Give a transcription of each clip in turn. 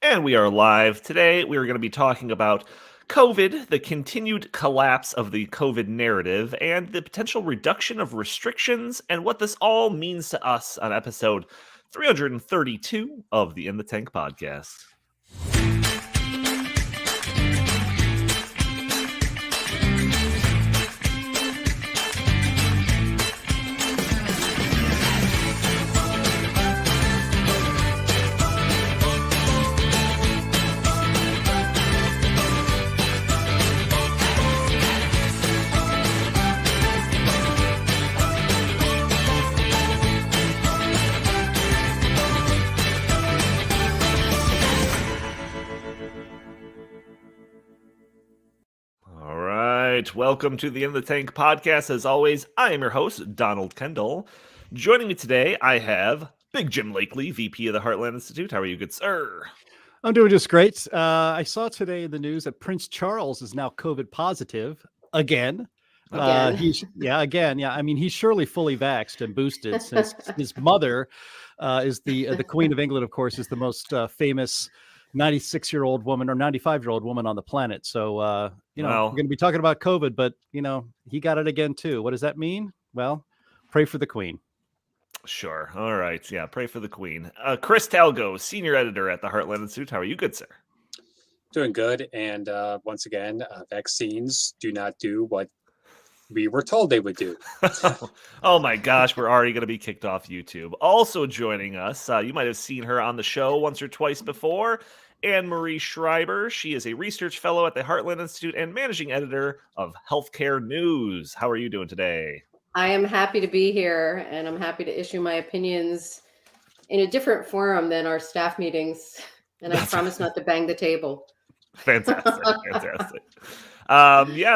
And we are live. Today, we are going to be talking about COVID, the continued collapse of the COVID narrative, and the potential reduction of restrictions, and what this all means to us on episode 332 of the In the Tank podcast. Welcome to the In the Tank podcast. As always, I am your host, Donald Kendal. Joining me today, I have Big Jim Lakely, VP of the Heartland Institute. How are you, good sir? I'm doing just great. I saw today in the news that Prince Charles is now COVID positive again. Again. I mean, he's surely fully vaxxed and boosted since his mother is the Queen of England, of course, is the most famous 96-year-old woman or 95-year-old woman on the planet. So, we're going to be talking about COVID, but, he got it again, too. What does that mean? Well, pray for the Queen. Sure. All right. Yeah, pray for the Queen. Chris Talgo, senior editor at the Heartland Institute. How are you, good sir? Doing good. And once again, vaccines do not do what we were told they would do. Oh my gosh, we're already going to be kicked off YouTube. Also joining us, you might have seen her on the show once or twice before, AnneMarie Schieber. She is a research fellow at the Heartland Institute and managing editor of Healthcare News. How are you doing today? I am happy to be here, and I'm happy to issue my opinions in a different forum than our staff meetings, and I promise not to bang the table. Fantastic.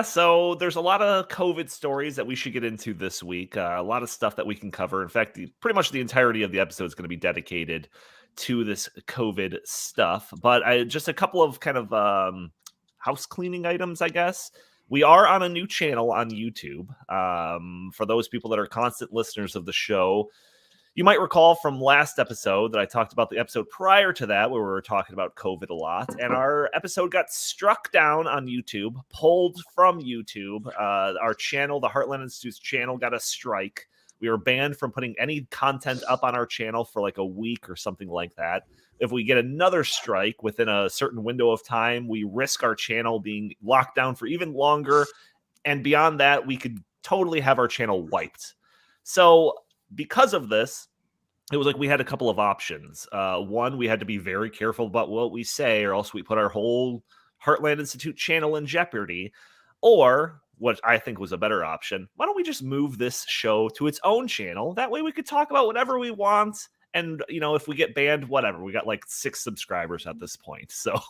So there's a lot of COVID stories that we should get into this week. A lot of stuff that we can cover. In fact, pretty much the entirety of the episode is going to be dedicated to this COVID stuff. But just a couple of kind of house cleaning items, I guess. We are on a new channel on YouTube. For those people that are constant listeners of the show, you might recall from last episode that I talked about the episode prior to that, where we were talking about COVID a lot. And our episode got struck down on YouTube, pulled from YouTube. Our channel, the Heartland Institute's channel, got a strike. We were banned from putting any content up on our channel for like a week or something like that. If we get another strike within a certain window of time, we risk our channel being locked down for even longer. And beyond that, we could totally have our channel wiped. So because of this, it was like we had a couple of options. One, we had to be very careful about what we say, or else we put our whole Heartland Institute channel in jeopardy. Or, what I think was a better option, why don't we just move this show to its own channel? That way we could talk about whatever we want. And, if we get banned, whatever. We got like 6 subscribers at this point. So,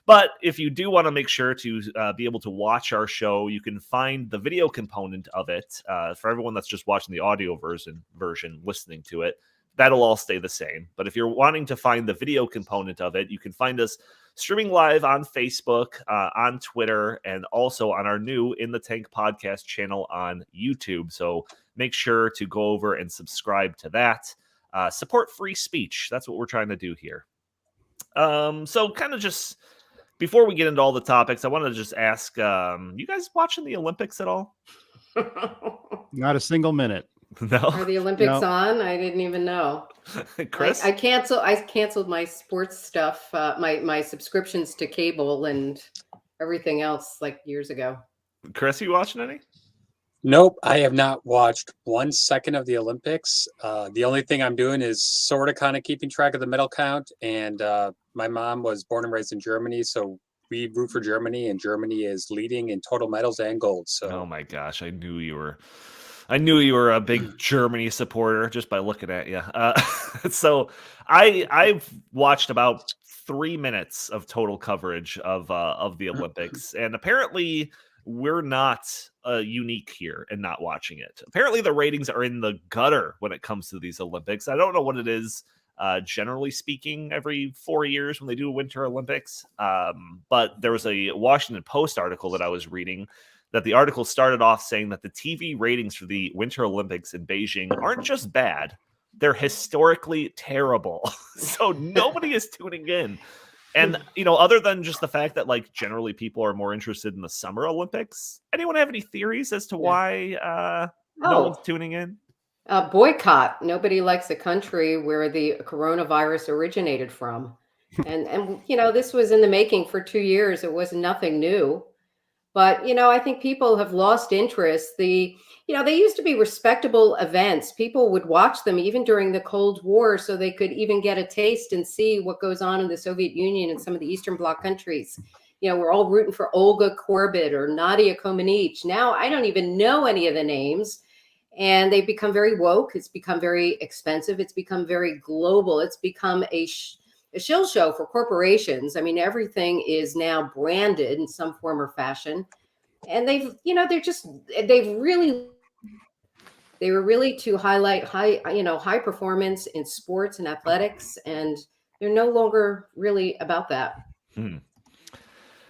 but if you do want to make sure to be able to watch our show, you can find the video component of it. For everyone that's just watching the audio version listening to it, that'll all stay the same. But if you're wanting to find the video component of it, you can find us streaming live on Facebook, on Twitter, and also on our new In the Tank podcast channel on YouTube. So make sure to go over and subscribe to that. Support free speech. That's what we're trying to do here. So kind of just before we get into all the topics, I want to just ask, you guys watching the Olympics at all? Not a single minute. No. Are the Olympics on? I didn't even know. Chris? I canceled my sports stuff, my subscriptions to cable and everything else like years ago. Chris, are you watching any? Nope, I have not watched 1 second of the Olympics. The only thing I'm doing is sort of kind of keeping track of the medal count. And my mom was born and raised in Germany, so we root for Germany, and Germany is leading in total medals and gold. So, oh my gosh, I knew you were a big Germany supporter just by looking at you. So I've watched about 3 minutes of total coverage of the Olympics, and apparently we're not unique here in not watching it. Apparently the ratings are in the gutter when it comes to these Olympics. I don't know what it is, generally speaking, every 4 years when they do Winter Olympics. But there was a Washington Post article that I was reading that the article started off saying that the TV ratings for the Winter Olympics in Beijing aren't just bad, they're historically terrible. So nobody is tuning in. And, other than just the fact that, like, generally people are more interested in the Summer Olympics, anyone have any theories as to why no one's tuning in? Boycott. Nobody likes a country where the coronavirus originated from. And this was in the making for 2 years. It was nothing new. But, I think people have lost interest. They used to be respectable events. People would watch them even during the Cold War so they could even get a taste and see what goes on in the Soviet Union and some of the Eastern Bloc countries. We're all rooting for Olga Korbut or Nadia Comaneci. Now I don't even know any of the names. And they've become very woke. It's become very expensive. It's become very global. It's become a shill show for corporations. I mean, everything is now branded in some form or fashion. And they were really to highlight high performance in sports and athletics. And they're no longer really about that.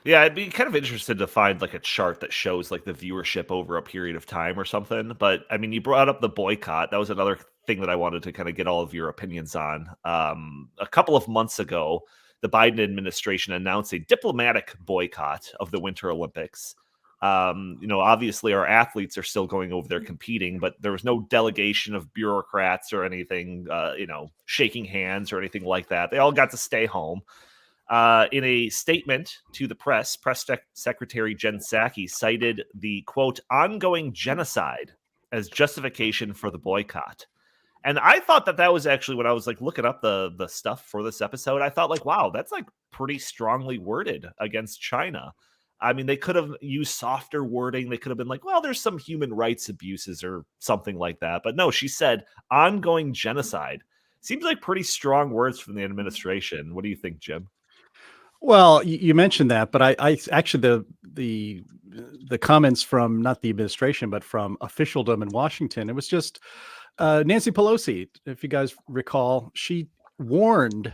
Yeah, I'd be kind of interested to find like a chart that shows like the viewership over a period of time or something. But I mean, you brought up the boycott. That was another thing that I wanted to kind of get all of your opinions on. A couple of months ago, the Biden administration announced a diplomatic boycott of the Winter Olympics. Obviously our athletes are still going over there competing, but there was no delegation of bureaucrats or anything, shaking hands or anything like that. They all got to stay home. In a statement to the press Secretary Jen Psaki cited the, quote, ongoing genocide as justification for the boycott. And I thought that was actually, when I was like looking up the stuff for this episode, I thought like, wow, that's like pretty strongly worded against China. I mean, they could have used softer wording. They could have been like, well, there's some human rights abuses or something like that. But no, she said ongoing genocide. Seems like pretty strong words from the administration. What do you think, Jim? Well, you mentioned that, but I actually the comments from not the administration, but from officialdom in Washington, it was just Nancy Pelosi, if you guys recall, she warned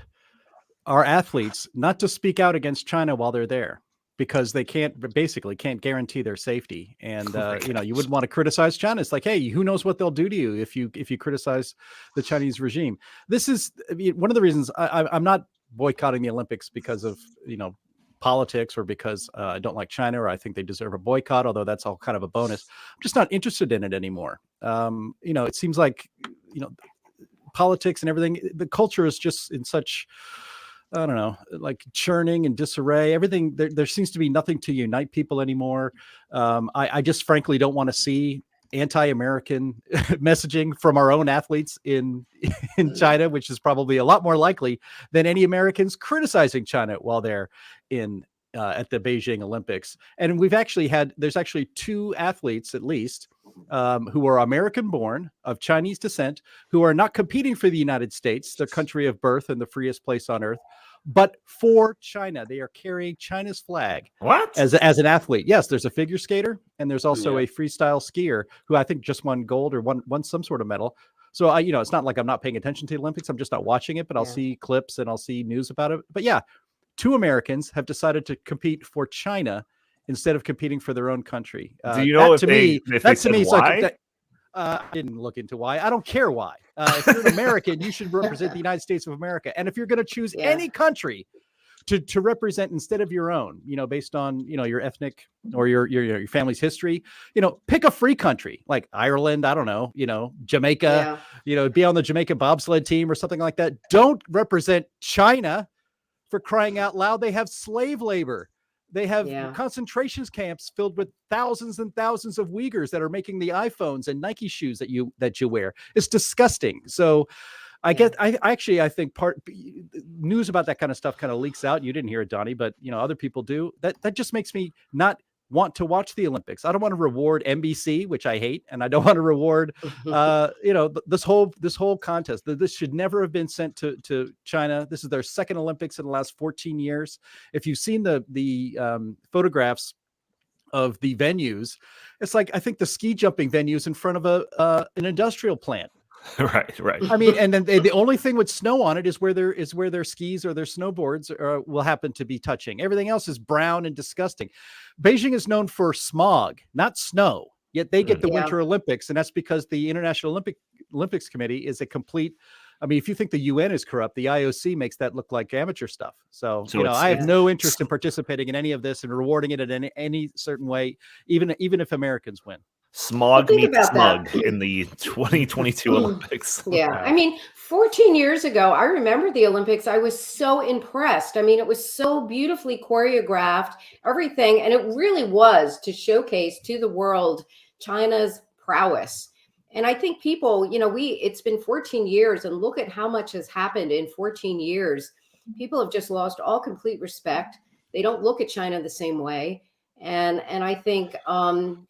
our athletes not to speak out against China while they're there because they can't guarantee their safety. And you wouldn't want to criticize China. It's like, hey, who knows what they'll do to you if you criticize the Chinese regime. This is one of the reasons I'm not boycotting the Olympics because of politics or because I don't like China or I think they deserve a boycott, although that's all kind of a bonus. I'm just not interested in it anymore. It seems like politics and everything, the culture is just in such, I don't know, like churning and disarray. Everything there seems to be nothing to unite people anymore. I just frankly don't want to see anti-American messaging from our own athletes in China, which is probably a lot more likely than any Americans criticizing China while they're in at the Beijing Olympics. And there's actually 2 athletes at least who are American born of Chinese descent, who are not competing for the United States, the country of birth and the freest place on earth, but for China. They are carrying China's flag. What? As an athlete. Yes, there's a figure skater and there's also a freestyle skier who I think just won gold or won some sort of medal. So it's not like I'm not paying attention to the Olympics. I'm just not watching it, but I'll see clips and I'll see news about it. But yeah, 2 Americans have decided to compete for China instead of competing for their own country. Do you know if they why? I didn't look into why. I don't care why. If you're an American, you should represent the United States of America. And if you're going to choose any country to represent instead of your own, based on, your ethnic or your family's history, pick a free country like Ireland. I don't know, Jamaica, be on the Jamaica bobsled team or something like that. Don't represent China, for crying out loud. They have slave labor. They have concentration camps filled with thousands and thousands of Uyghurs that are making the iPhones and Nike shoes that you wear. It's disgusting. So I think part news about that kind of stuff kind of leaks out. You didn't hear it, Donnie, but other people do. That just makes me not want to watch the Olympics. I don't want to reward NBC, which I hate, and I don't want to reward this whole contest. This should never have been sent to China. This is their second Olympics in the last 14 years. If you've seen the photographs of the venues, it's like I think the ski jumping venues in front of an industrial plant. Right. I mean, and then the only thing with snow on it is where their skis or their snowboards will happen to be touching. Everything else is brown and disgusting. Beijing is known for smog, not snow. Yet they get the Winter Olympics, and that's because the International Olympics Committee is a complete I mean, if you think the UN is corrupt, the IOC makes that look like amateur stuff. So So I have Yeah. no interest in participating in any of this and rewarding it in any certain way, even if Americans win. Smog think meets about that. smug in the 2022 Olympics. Yeah. Yeah. I mean, 14 years ago, I remember the Olympics. I was so impressed. I mean, it was so beautifully choreographed, everything. And it really was to showcase to the world China's prowess. And I think people, it's been 14 years, and look at how much has happened in 14 years. People have just lost all complete respect. They don't look at China the same way. And I think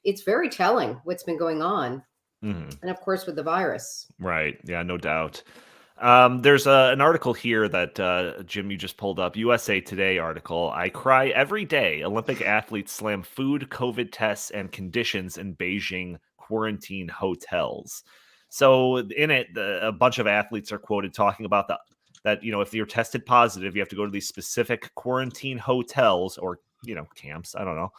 it's very telling what's been going on. Mhm. And of course, with the virus. Right. Yeah, no doubt. There's an article here that Jim, you just pulled up. USA Today article. I cry every day. Olympic athletes slam food, COVID tests, and conditions in Beijing quarantine hotels. So in it, a bunch of athletes are quoted talking about that if you're tested positive, you have to go to these specific quarantine hotels or camps. I don't know.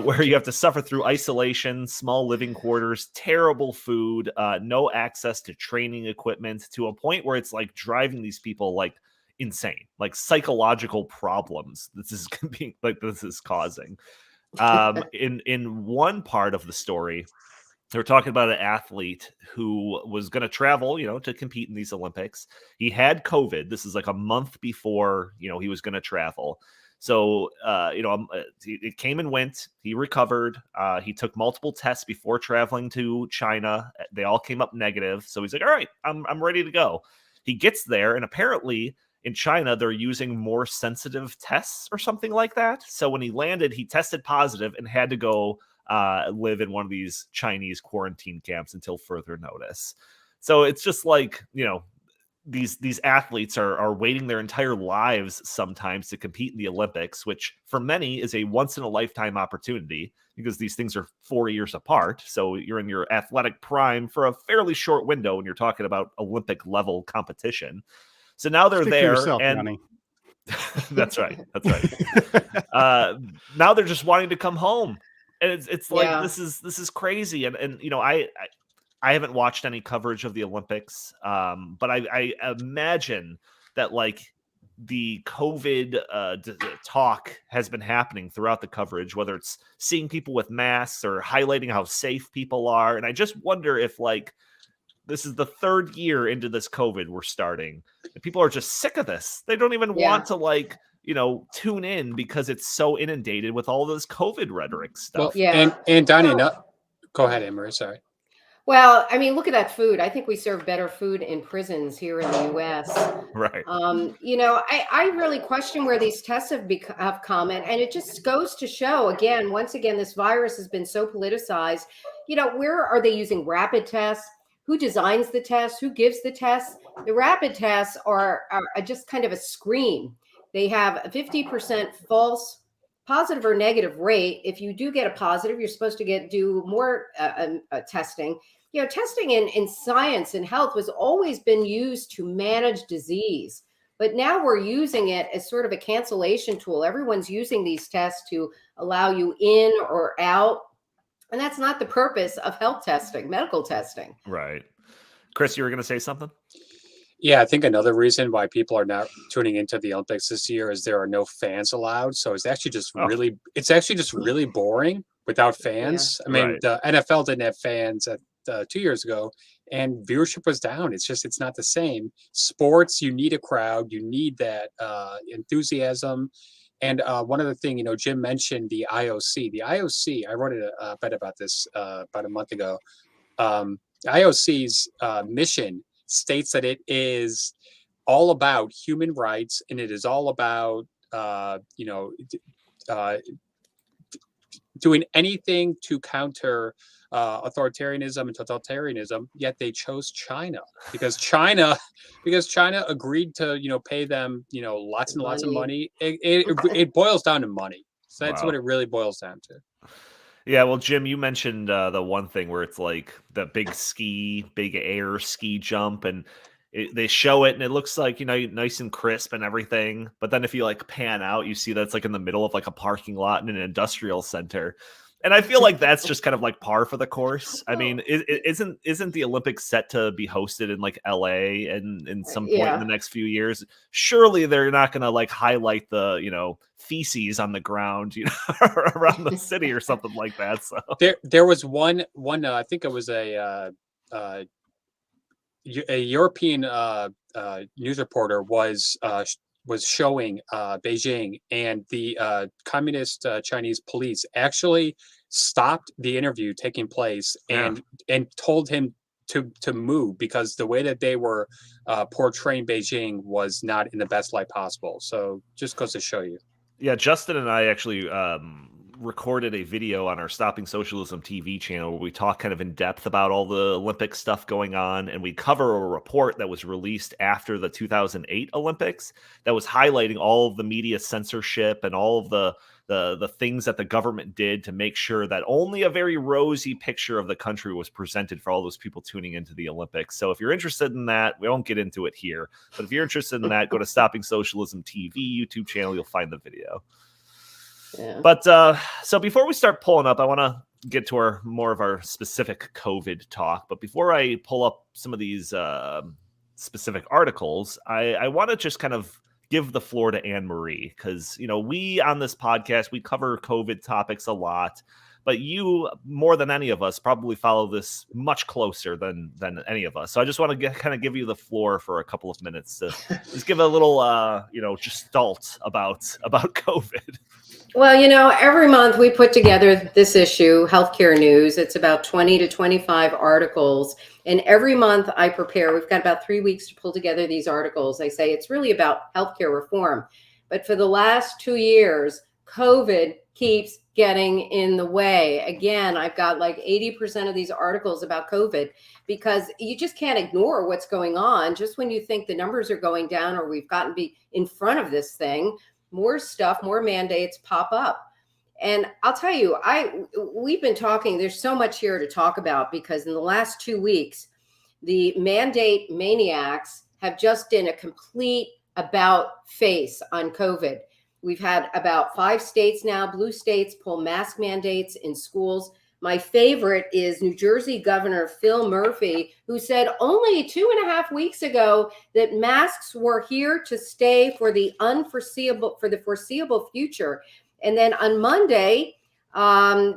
Where you have to suffer through isolation, small living quarters, terrible food, no access to training equipment, to a point where it's like driving these people like insane, like psychological problems. This is causing. In one part of the story, they're talking about an athlete who was going to travel, to compete in these Olympics. He had COVID. This is like a month before, he was going to travel. So, it came and went. He recovered. He took multiple tests before traveling to China. They all came up negative. So he's like, all right, I'm ready to go. He gets there, and apparently in China, they're using more sensitive tests or something like that. So when he landed, he tested positive and had to go live in one of these Chinese quarantine camps until further notice. So it's just like, these athletes are waiting their entire lives sometimes to compete in the Olympics, which for many is a once in a lifetime opportunity because these things are 4 years apart. So you're in your athletic prime for a fairly short window when you're talking about Olympic level competition. So now they're Stick to there, yourself, and Johnny. that's right. Now they're just wanting to come home, and it's like Yeah. this is crazy. And I haven't watched any coverage of the Olympics, but I imagine that like the COVID talk has been happening throughout the coverage, whether it's seeing people with masks or highlighting how safe people are. And I just wonder if like this is the third year into this COVID we're starting, and people are just sick of this. They don't even Yeah. want to tune in because it's so inundated with all this COVID rhetoric stuff. Well, Yeah. and Donnie, Well, go ahead, AnneMarie. Sorry. Well, I mean, look at that food. I think we serve better food in prisons here in the U.S. Right. I really question where these tests have come, and it just goes to show again, once again, this virus has been so politicized. Where are they using rapid tests? Who designs the tests? Who gives the tests? The rapid tests are just kind of a screen. They have a 50% false positive or negative rate. If you do get a positive, you're supposed to do more testing. Testing in science and health was always been used to manage disease, but now we're using it as sort of a cancellation tool. Everyone's using these tests to allow you in or out, and that's not the purpose of health testing, medical testing. Right. Chris, you were going to say something? Yeah, I think another reason why people are not tuning into the Olympics this year is there are no fans allowed. So it's actually just really boring without fans. I mean, Right. the NFL didn't have fans at 2 years ago, and viewership was down. It's not the same. Sports, you need a crowd, you need that enthusiasm. And one other thing, Jim mentioned the IOC. The IOC, I wrote a bit about this about a month ago. IOC's mission states that it is all about human rights, and it is all about doing anything to counter authoritarianism and totalitarianism. Yet they chose China because China agreed to pay them lots and lots of money. It boils down to money. So that's what it really boils down to. Yeah, well, Jim, you mentioned the one thing where it's like the big air ski jump, and they show it, and it looks like nice and crisp and everything. But then if you like pan out, you see that's like in the middle of like a parking lot in an industrial center. And I feel like that's just kind of like par for the course. I mean, isn't the Olympics set to be hosted in like LA and in some point in the next few years? Surely they're not going to like highlight the, feces on the ground, around the city or something like that. So there was one I think it was a European news reporter was showing Beijing, and the communist Chinese police actually stopped the interview taking place and told him to move, because the way that they were portraying Beijing was not in the best light possible. So just goes to show you. Yeah, Justin and I actually recorded a video on our Stopping Socialism TV channel where we talk kind of in depth about all the Olympic stuff going on, and we cover a report that was released after the 2008 Olympics that was highlighting all of the media censorship and all of the things that the government did to make sure that only a very rosy picture of the country was presented for all those people tuning into the Olympics. So if you're interested in that, we won't get into it here, but if you're interested in that, go to Stopping Socialism TV YouTube channel. You'll find the video. Yeah. But so before we start pulling up, I want to get to more of our specific COVID talk. But before I pull up some of these specific articles, I want to just kind of give the floor to AnneMarie, because, we on this podcast, we cover COVID topics a lot, but you, more than any of us, probably follow this much closer than any of us. So I just want to kind of give you the floor for a couple of minutes to just give a little, gestalt about COVID. Well, every month we put together this issue, Healthcare News. It's about 20 to 25 articles. And every month I prepare, we've got about 3 weeks to pull together these articles. I say it's really about healthcare reform. But for the last 2 years, COVID keeps getting in the way. Again, I've got like 80% of these articles about COVID, because you just can't ignore what's going on. Just when you think the numbers are going down or we've gotten to be in front of this thing, more stuff, more mandates pop up. And I'll tell you, we've been talking, there's so much here to talk about, because in the last 2 weeks, the mandate maniacs have just done a complete about face on COVID. We've had about 5 states now, blue states, pull mask mandates in schools. My favorite is New Jersey Governor Phil Murphy, who said only 2.5 weeks ago that masks were here to stay for the foreseeable future. And then on Monday,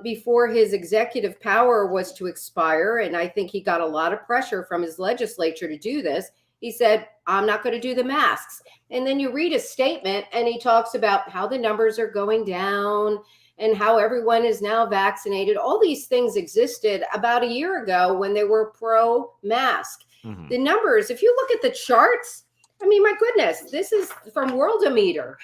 before his executive power was to expire, and I think he got a lot of pressure from his legislature to do this, he said, I'm not going to do the masks. And then you read his statement and he talks about how the numbers are going down and how everyone is now vaccinated. All these things existed about a year ago when they were pro-mask. Mm-hmm. The numbers, if you look at the charts, I mean, my goodness, this is from Worldometer.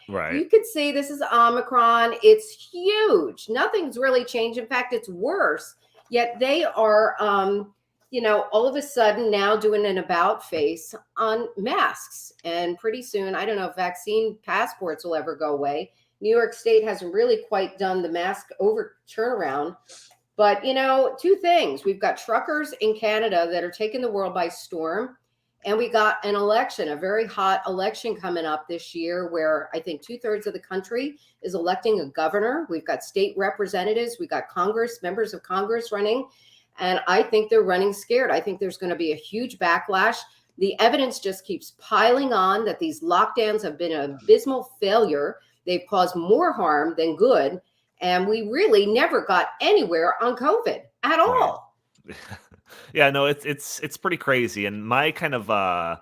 Right. You could see this is Omicron. It's huge. Nothing's really changed. In fact, it's worse. Yet they are, all of a sudden now doing an about face on masks. And pretty soon, I don't know if vaccine passports will ever go away. New York State hasn't really quite done the mask over turnaround. But, 2 things. We've got truckers in Canada that are taking the world by storm. And we got an election, a very hot election coming up this year, where I think 2/3 of the country is electing a governor. We've got state representatives. We've got Congress, members of Congress running. And I think they're running scared. I think there's going to be a huge backlash. The evidence just keeps piling on that these lockdowns have been an abysmal failure. They've caused more harm than good. And we really never got anywhere on COVID at all. Yeah, no, it's pretty crazy. And my kind of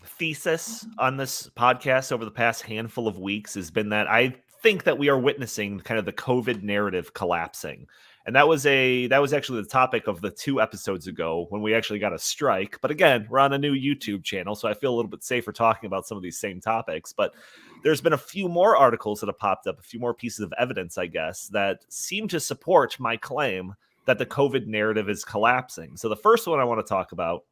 thesis on this podcast over the past handful of weeks has been that I think that we are witnessing kind of the COVID narrative collapsing. And that was actually the topic of the 2 episodes ago when we actually got a strike. But again, we're on a new YouTube channel, so I feel a little bit safer talking about some of these same topics. But there's been a few more articles that have popped up, a few more pieces of evidence, I guess, that seem to support my claim that the COVID narrative is collapsing. So the first one I want to talk about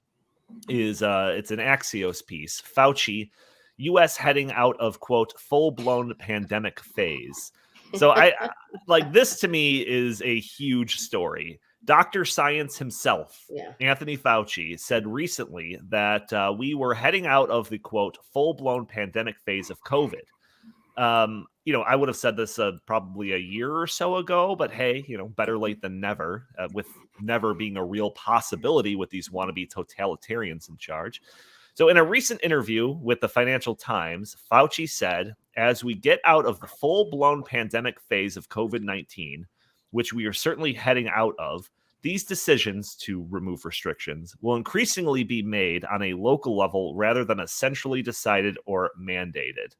is it's an Axios piece. Fauci, U.S. heading out of, quote, full-blown pandemic phase. So I like this, to me, is a huge story. Dr. Science himself, Anthony Fauci, said recently that we were heading out of the, quote, full-blown pandemic phase of COVID. I would have said this probably a year or so ago, but hey, better late than never, with never being a real possibility with these wannabe totalitarians in charge. So in a recent interview with the Financial Times, Fauci said, as we get out of the full-blown pandemic phase of COVID-19, which we are certainly heading out of, these decisions to remove restrictions will increasingly be made on a local level rather than a centrally decided or mandated.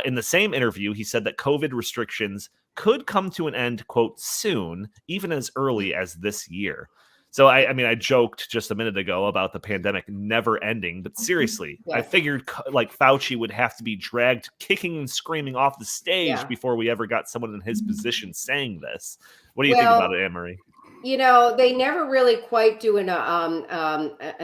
In the same interview, he said that COVID restrictions could come to an end, quote, soon, even as early as this year. So, I joked just a minute ago about the pandemic never ending, but seriously, Yeah. I figured like Fauci would have to be dragged kicking and screaming off the stage before we ever got someone in his position saying this. What do you think about it, AnneMarie? They never really quite do an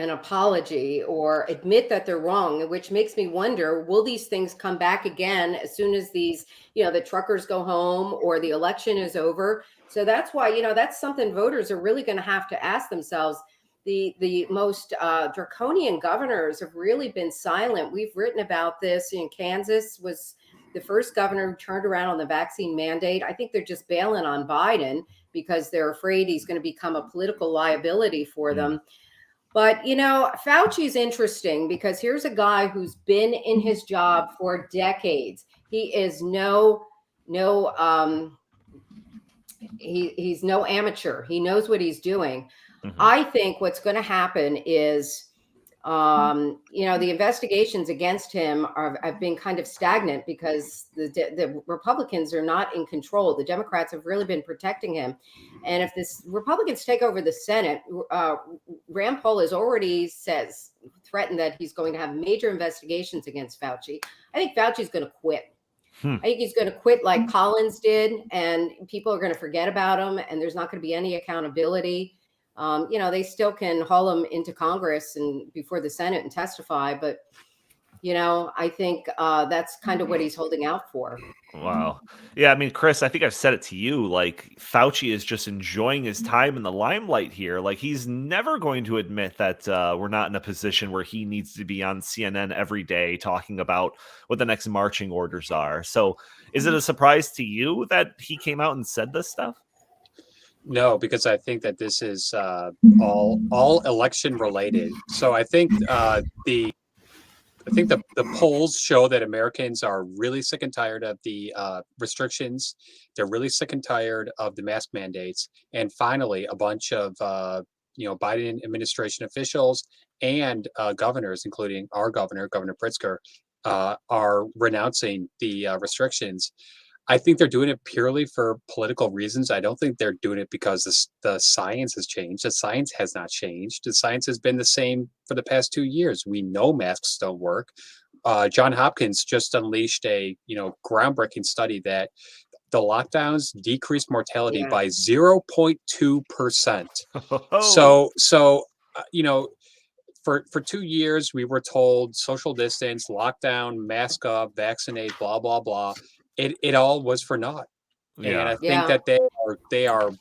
apology or admit that they're wrong, which makes me wonder, will these things come back again as soon as these, the truckers go home or the election is over? So that's why, that's something voters are really going to have to ask themselves. The most draconian governors have really been silent. We've written about this. In Kansas was the first governor who turned around on the vaccine mandate. I think they're just bailing on Biden because they're afraid he's going to become a political liability for them. But, Fauci's interesting because here's a guy who's been in his job for decades. He is he's no amateur. He knows what he's doing. I think what's going to happen is, the investigations against him have been kind of stagnant because the Republicans are not in control. The Democrats have really been protecting him. And if this Republicans take over the Senate, Rand Paul has already threatened that he's going to have major investigations against Fauci. I think Fauci's going to quit. I think he's going to quit like Collins did, and people are going to forget about him, and there's not going to be any accountability. They still can haul him into Congress and before the Senate and testify, but I think that's kind of what he's holding out for. Wow. Yeah, Chris, I think I've said it to you, like Fauci is just enjoying his time in the limelight here. Like he's never going to admit that we're not in a position where he needs to be on CNN every day talking about what the next marching orders are. So is it a surprise to you that he came out and said this stuff? No, because I think that this is all election related. So I think the polls show that Americans are really sick and tired of the restrictions. They're really sick and tired of the mask mandates. And finally, a bunch of Biden administration officials and governors, including our governor, Governor Pritzker, are renouncing the restrictions. I think they're doing it purely for political reasons. I don't think they're doing it because the science has changed. The science has not changed. The science has been the same for the past 2 years. We know masks don't work. John Hopkins just unleashed a groundbreaking study that the lockdowns decreased mortality by 0.2%. For 2 years we were told social distance, lockdown, mask up, vaccinate, blah blah blah. It all was for naught. And I think that they are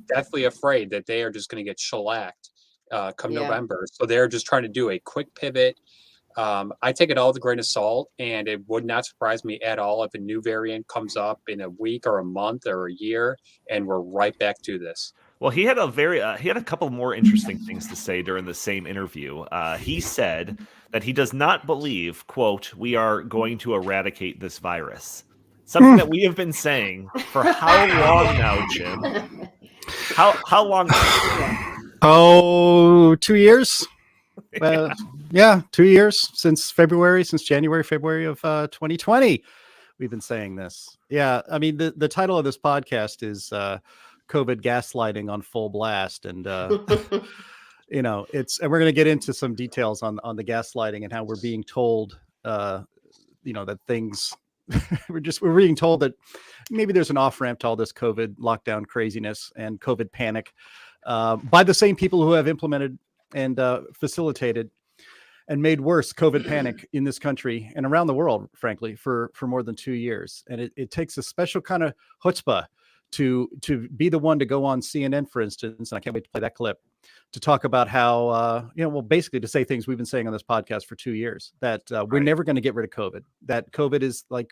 deathly afraid that they are just going to get shellacked come November. So they're just trying to do a quick pivot. I take it all with a grain of salt, and it would not surprise me at all if a new variant comes up in a week or a month or a year, and we're right back to this. Well, he had a couple more interesting things to say during the same interview. He said that he does not believe, quote, we are going to eradicate this virus. Something that we have been saying for how long now, Jim? How long now? Oh, 2 years. 2 years since January, February of 2020. We've been saying this. Yeah, the title of this podcast is COVID gaslighting on full blast, and and we're going to get into some details on the gaslighting and how we're being told that things we're being told that maybe there's an off ramp to all this COVID lockdown craziness and COVID panic by the same people who have implemented and facilitated and made worse COVID panic in this country and around the world, frankly, for more than 2 years. And it takes a special kind of chutzpah to be the one to go on CNN, for instance, and I can't wait to play that clip, to talk about how, basically to say things we've been saying on this podcast for 2 years, that we're never going to get rid of COVID, that COVID is like,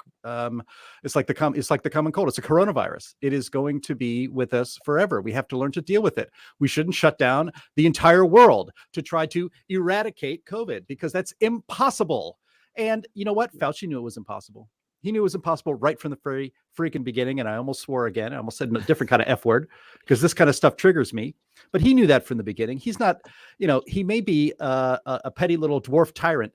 it's like the common cold. It's a coronavirus. It is going to be with us forever. We have to learn to deal with it. We shouldn't shut down the entire world to try to eradicate COVID, because that's impossible. And you know what? Fauci knew it was impossible. He knew it was impossible right from the very freaking beginning. And I almost swore again. I almost said a different kind of F word, because this kind of stuff triggers me. But he knew that from the beginning. He's not, he may be a petty little dwarf tyrant,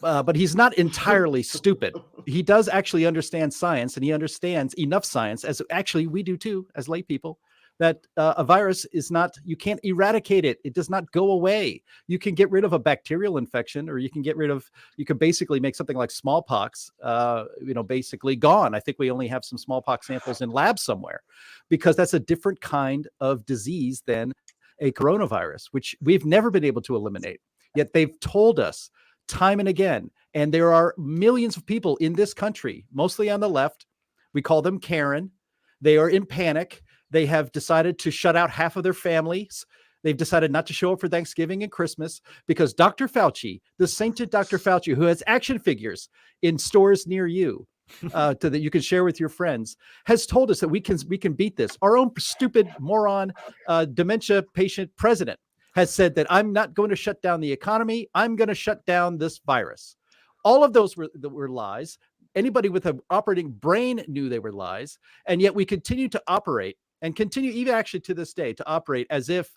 but he's not entirely stupid. He does actually understand science, and he understands enough science, as actually we do too, as lay people, that a virus is not, you can't eradicate it. It does not go away. You can get rid of a bacterial infection, or you can basically make something like smallpox, basically gone. I think we only have some smallpox samples in labs somewhere, because that's a different kind of disease than a coronavirus, which we've never been able to eliminate. Yet they've told us time and again, and there are millions of people in this country, mostly on the left. We call them Karen. They are in panic. They have decided to shut out half of their families. They've decided not to show up for Thanksgiving and Christmas, because Dr. Fauci, the sainted Dr. Fauci, who has action figures in stores near you that you can share with your friends, has told us that we can beat this. Our own stupid moron dementia patient president has said that I'm not going to shut down the economy. I'm going to shut down this virus. All of those were lies. Anybody with an operating brain knew they were lies. And yet we continue to operate, and continue even actually to this day to operate as if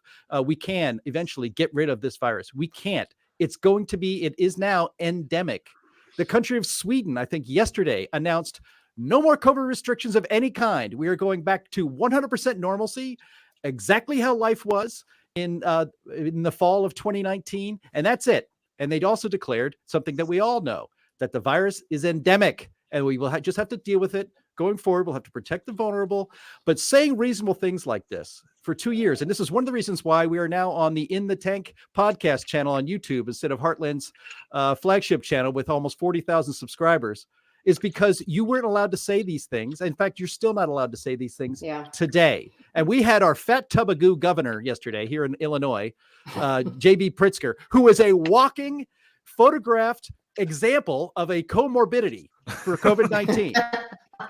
we can eventually get rid of this virus. We can't. It is now endemic. The country of Sweden, I think yesterday, announced no more COVID restrictions of any kind. We are going back to 100% normalcy, exactly how life was in the fall of 2019. And that's it. And they'd also declared something that we all know, that the virus is endemic, and we will just have to deal with it. Going forward, we'll have to protect the vulnerable. But saying reasonable things like this for 2 years, and this is one of the reasons why we are now on the In the Tank podcast channel on YouTube instead of Heartland's flagship channel with almost 40,000 subscribers, is because you weren't allowed to say these things. In fact, you're still not allowed to say these things today. And we had our fat tub of goo governor yesterday here in Illinois, J.B. Pritzker, who is a walking photographed example of a comorbidity for COVID-19.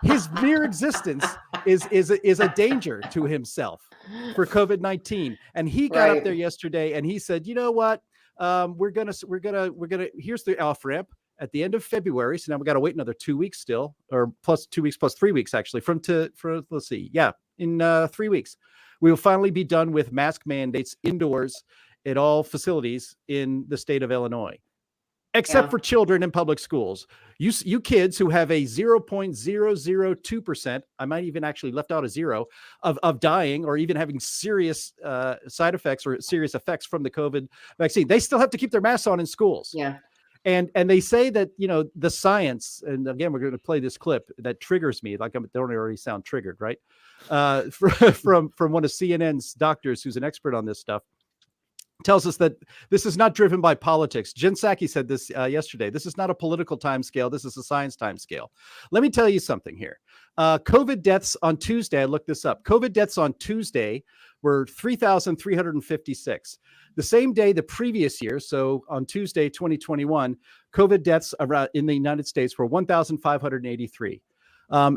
His mere existence is a danger to himself for COVID-19. And he got up there yesterday and he said, you know what? We're gonna here's the off ramp at the end of February. So now we got to wait another 2 weeks still, or plus 2 weeks plus 3 weeks actually let's see. Yeah. In 3 weeks, we will finally be done with mask mandates indoors at all facilities in the state of Illinois, except for children in public schools. You kids who have a 0.002%, I might even actually left out a zero, of dying or even having serious side effects or serious effects from the COVID vaccine, they still have to keep their masks on in schools. Yeah. And they say that, the science, and again, we're going to play this clip that triggers me, like I don't already sound triggered, right? From one of CNN's doctors who's an expert on this stuff, tells us that this is not driven by politics. Jen Psaki said this yesterday. This is not a political time scale. This is a science time scale. Let me tell you something here. COVID deaths on Tuesday, I looked this up. COVID deaths on Tuesday were 3,356. The same day the previous year, so on Tuesday, 2021, COVID deaths around in the United States were 1,583.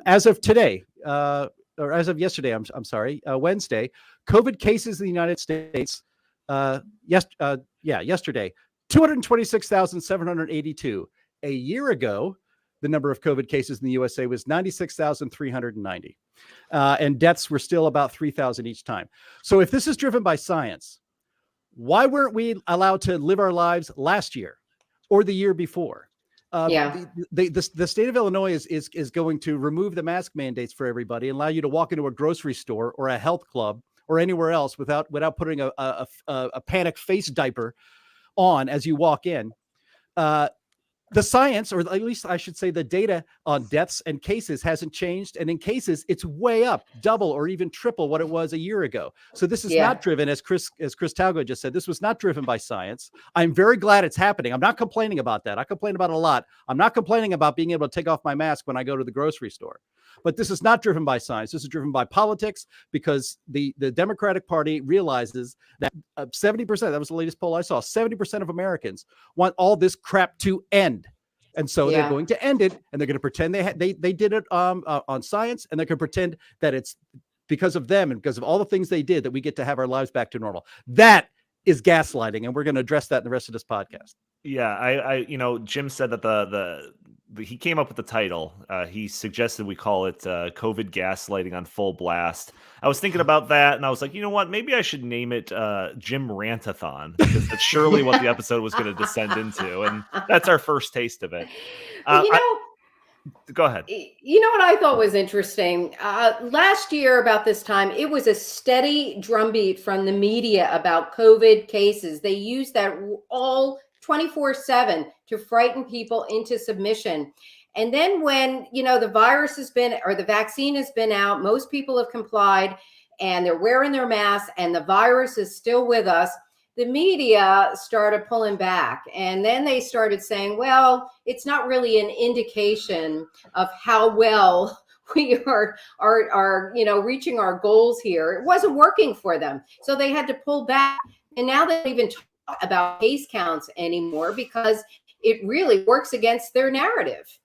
As of today, or as of yesterday, I'm sorry, Wednesday, COVID cases in the United States, yesterday, 226,782. A year ago, the number of COVID cases in the USA was 96,390. And deaths were still about 3,000 each time. So if this is driven by science, why weren't we allowed to live our lives last year or the year before? The state of Illinois is going to remove the mask mandates for everybody and allow you to walk into a grocery store or a health club or anywhere else without putting a panic face diaper on as you walk in. The science, or at least I should say the data on deaths and cases hasn't changed. And in cases, it's way up, double or even triple what it was a year ago. So this is not driven, as Chris Talgo just said, this was not driven by science. I'm very glad it's happening. I'm not complaining about that. I complain about it a lot. I'm not complaining about being able to take off my mask when I go to the grocery store. But this is not driven by science. This is driven by politics, because the Democratic Party realizes that 70%, that was the latest poll I saw, 70% of Americans want all this crap to end. And so they're going to end it, and they're going to pretend they did it on science, and they're going to pretend that it's because of them and because of all the things they did that we get to have our lives back to normal. That is gaslighting, and we're going to address that in the rest of this podcast. Yeah, I Jim said that he came up with the title. He suggested we call it COVID gaslighting on full blast. I was thinking about that, and I was like, you know what? Maybe I should name it Jim Rantathon, because that's surely what the episode was going to descend into, and that's our first taste of it. Go ahead. You know what I thought was interesting? Last year about this time, it was a steady drumbeat from the media about COVID cases. They used that all 24/7 to frighten people into submission. And then when, the virus has been, or the vaccine has been out, most people have complied and they're wearing their masks and the virus is still with us, the media started pulling back. And then they started saying, well, it's not really an indication of how well we are reaching our goals here. It wasn't working for them. So they had to pull back. And now they don't even talk about case counts anymore, because it really works against their narrative.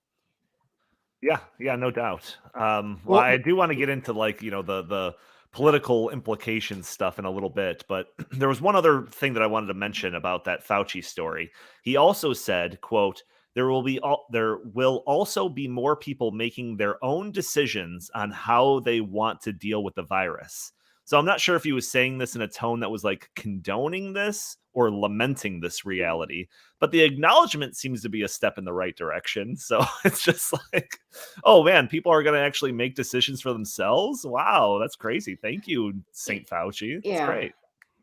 Yeah, no doubt. Well, I do want to get into the political implications stuff in a little bit, but there was one other thing that I wanted to mention about that Fauci story. He also said, quote, there will also be more people making their own decisions on how they want to deal with the virus. So I'm not sure if he was saying this in a tone that was like condoning this or lamenting this reality, but the acknowledgement seems to be a step in the right direction. So it's just like, oh man, people are going to actually make decisions for themselves. Wow, that's crazy. Thank you, St. Fauci. That's great.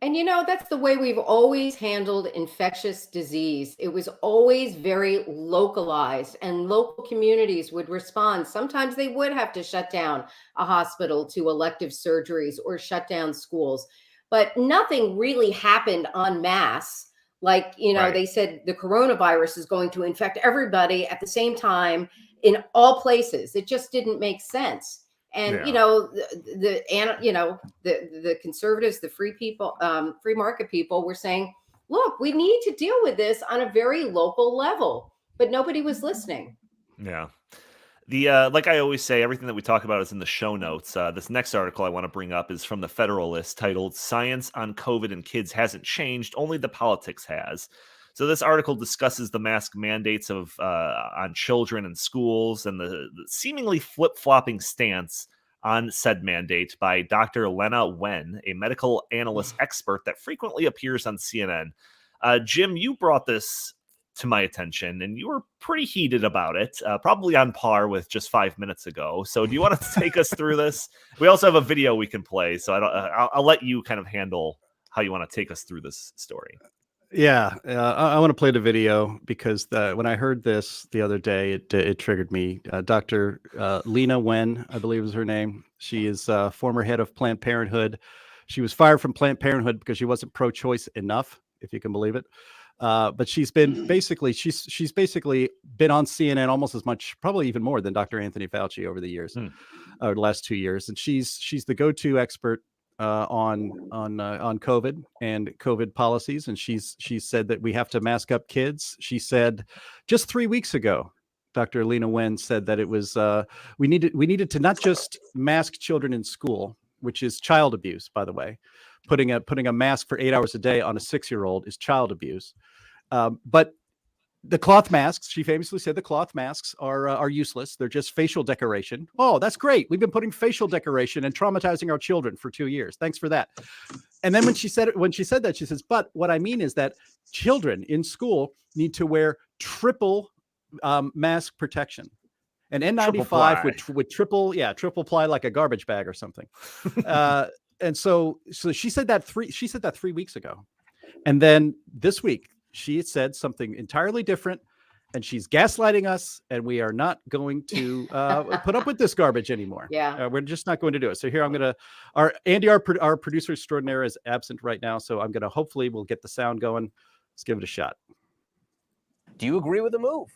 And that's the way we've always handled infectious disease. It was always very localized, and local communities would respond. Sometimes they would have to shut down a hospital to elective surgeries or shut down schools, but nothing really happened en masse. Like, Right. They said the coronavirus is going to infect everybody at the same time in all places. It just didn't make sense. And the conservatives, the free people, free market people were saying, look, we need to deal with this on a very local level, but nobody was listening. Yeah. Like I always say, everything that we talk about is in the show notes. This next article I want to bring up is from the Federalist, titled "Science on COVID and Kids Hasn't Changed, Only the Politics Has." So this article discusses the mask mandates on children and schools, and the seemingly flip-flopping stance on said mandate by Dr. Leana Wen, a medical analyst expert that frequently appears on CNN. Jim, you brought this to my attention, and you were pretty heated about it, probably on par with just 5 minutes ago. So do you want to take us through this? We also have a video we can play, so I'll let you kind of handle how you want to take us through this story. Yeah, I want to play the video because when I heard this the other day, it triggered me. Dr. Leana Wen, I believe is her name. She is former head of Planned Parenthood. She was fired from Planned Parenthood because she wasn't pro-choice enough, if you can believe it. But she's been basically she's basically been on CNN almost as much, probably even more than Dr. Anthony Fauci over the years, or the last 2 years, and she's the go-to expert on COVID and COVID policies, and she's said that we have to mask up kids. She said just 3 weeks ago, Dr. Leana Wen said that it was we needed to not just mask children in school, which is child abuse, by the way. Putting a mask for 8 hours a day on a 6-year-old is child abuse. But the cloth masks, she famously said, the cloth masks are useless. They're just facial decoration. Oh, that's great. We've been putting facial decoration and traumatizing our children for 2 years. Thanks for that. And then when she said that, she says, but what I mean is that children in school need to wear triple mask protection. An N95 with triple ply, like a garbage bag or something. And so she said that 3 weeks ago. And then this week, she said something entirely different, and she's gaslighting us, and we are not going to put up with this garbage anymore. Yeah. We're just not going to do it. So here our producer extraordinaire is absent right now. So I'm going to, hopefully we'll get the sound going. Let's give it a shot. Do you agree with the move?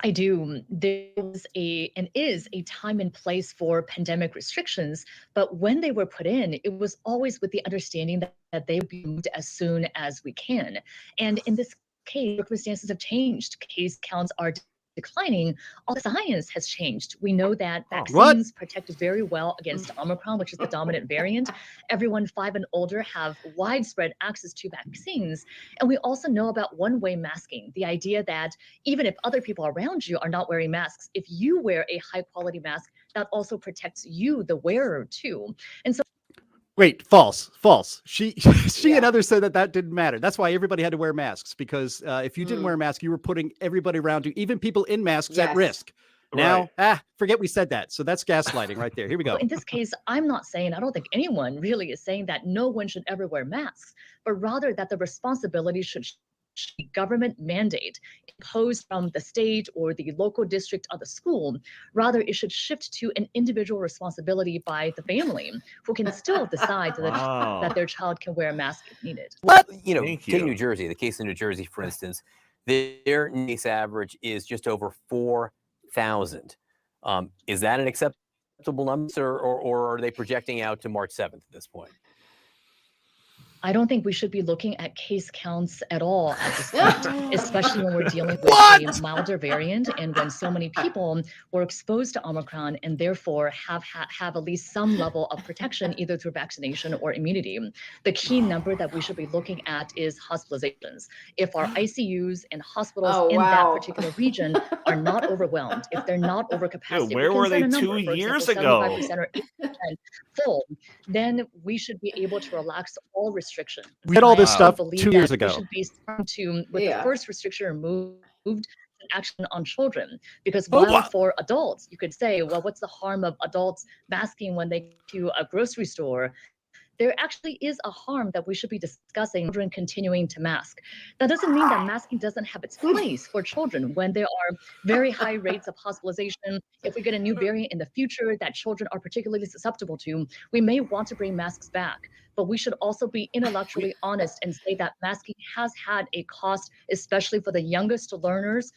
I do. There was and is a time and place for pandemic restrictions, but when they were put in, it was always with the understanding that they would be moved as soon as we can. And in this case, circumstances have changed. Case counts are declining. All the science has changed. We know that vaccines protect very well against Omicron, which is the dominant variant. Everyone 5 and older have widespread access to vaccines. And we also know about one-way masking, the idea that even if other people around you are not wearing masks, if you wear a high-quality mask, that also protects you, the wearer, too. And so Wait, false. She and others said that didn't matter. That's why everybody had to wear masks, because if you didn't wear a mask, you were putting everybody around you, even people in masks, at risk. Now, forget we said that. So that's gaslighting right there. Here we go. In this case, I'm not saying, I don't think anyone really is saying that no one should ever wear masks, but rather that the responsibility should be government mandate imposed from the state or the local district of the school. Rather, it should shift to an individual responsibility by the family, who can still decide that their child can wear a mask if needed. But, take New Jersey, the case in New Jersey, for instance, their case average is just over 4,000. Is that an acceptable number, or are they projecting out to March 7th at this point? I don't think we should be looking at case counts at all at this point, especially when we're dealing with a milder variant and when so many people were exposed to Omicron and therefore have at least some level of protection, either through vaccination or immunity. The key number that we should be looking at is hospitalizations. If our ICUs and hospitals in that particular region are not overwhelmed, if they're not over capacity, where were they 2 years ago? 75% or 80% full, then we should be able to relax all restrictions. We had all this stuff 2 years ago. We should be starting to, with the first restriction removed, an action on children. Because while for adults, you could say, well, what's the harm of adults masking when they go to a grocery store? There actually is a harm that we should be discussing, children continuing to mask. That doesn't mean that masking doesn't have its place for children when there are very high rates of hospitalization. If we get a new variant in the future that children are particularly susceptible to, we may want to bring masks back. But we should also be intellectually honest and say that masking has had a cost, especially for the youngest learners,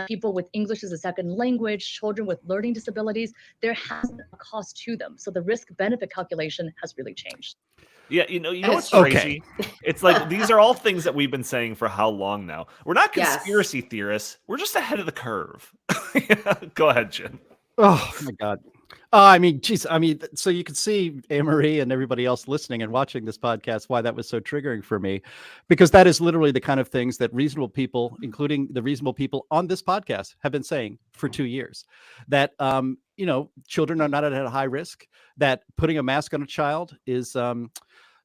people with English as a second language, children with learning disabilities. There has been a cost to them. So the risk-benefit calculation has really changed. Yeah, you know what's crazy? It's like these are all things that we've been saying for how long now? We're not conspiracy theorists. We're just ahead of the curve. Go ahead, Jim. Oh my God. I mean, geez, so you can see, AnneMarie and everybody else listening and watching this podcast, why that was so triggering for me, because that is literally the kind of things that reasonable people, including the reasonable people on this podcast, have been saying for 2 years, that, children are not at a high risk, that putting a mask on a child is,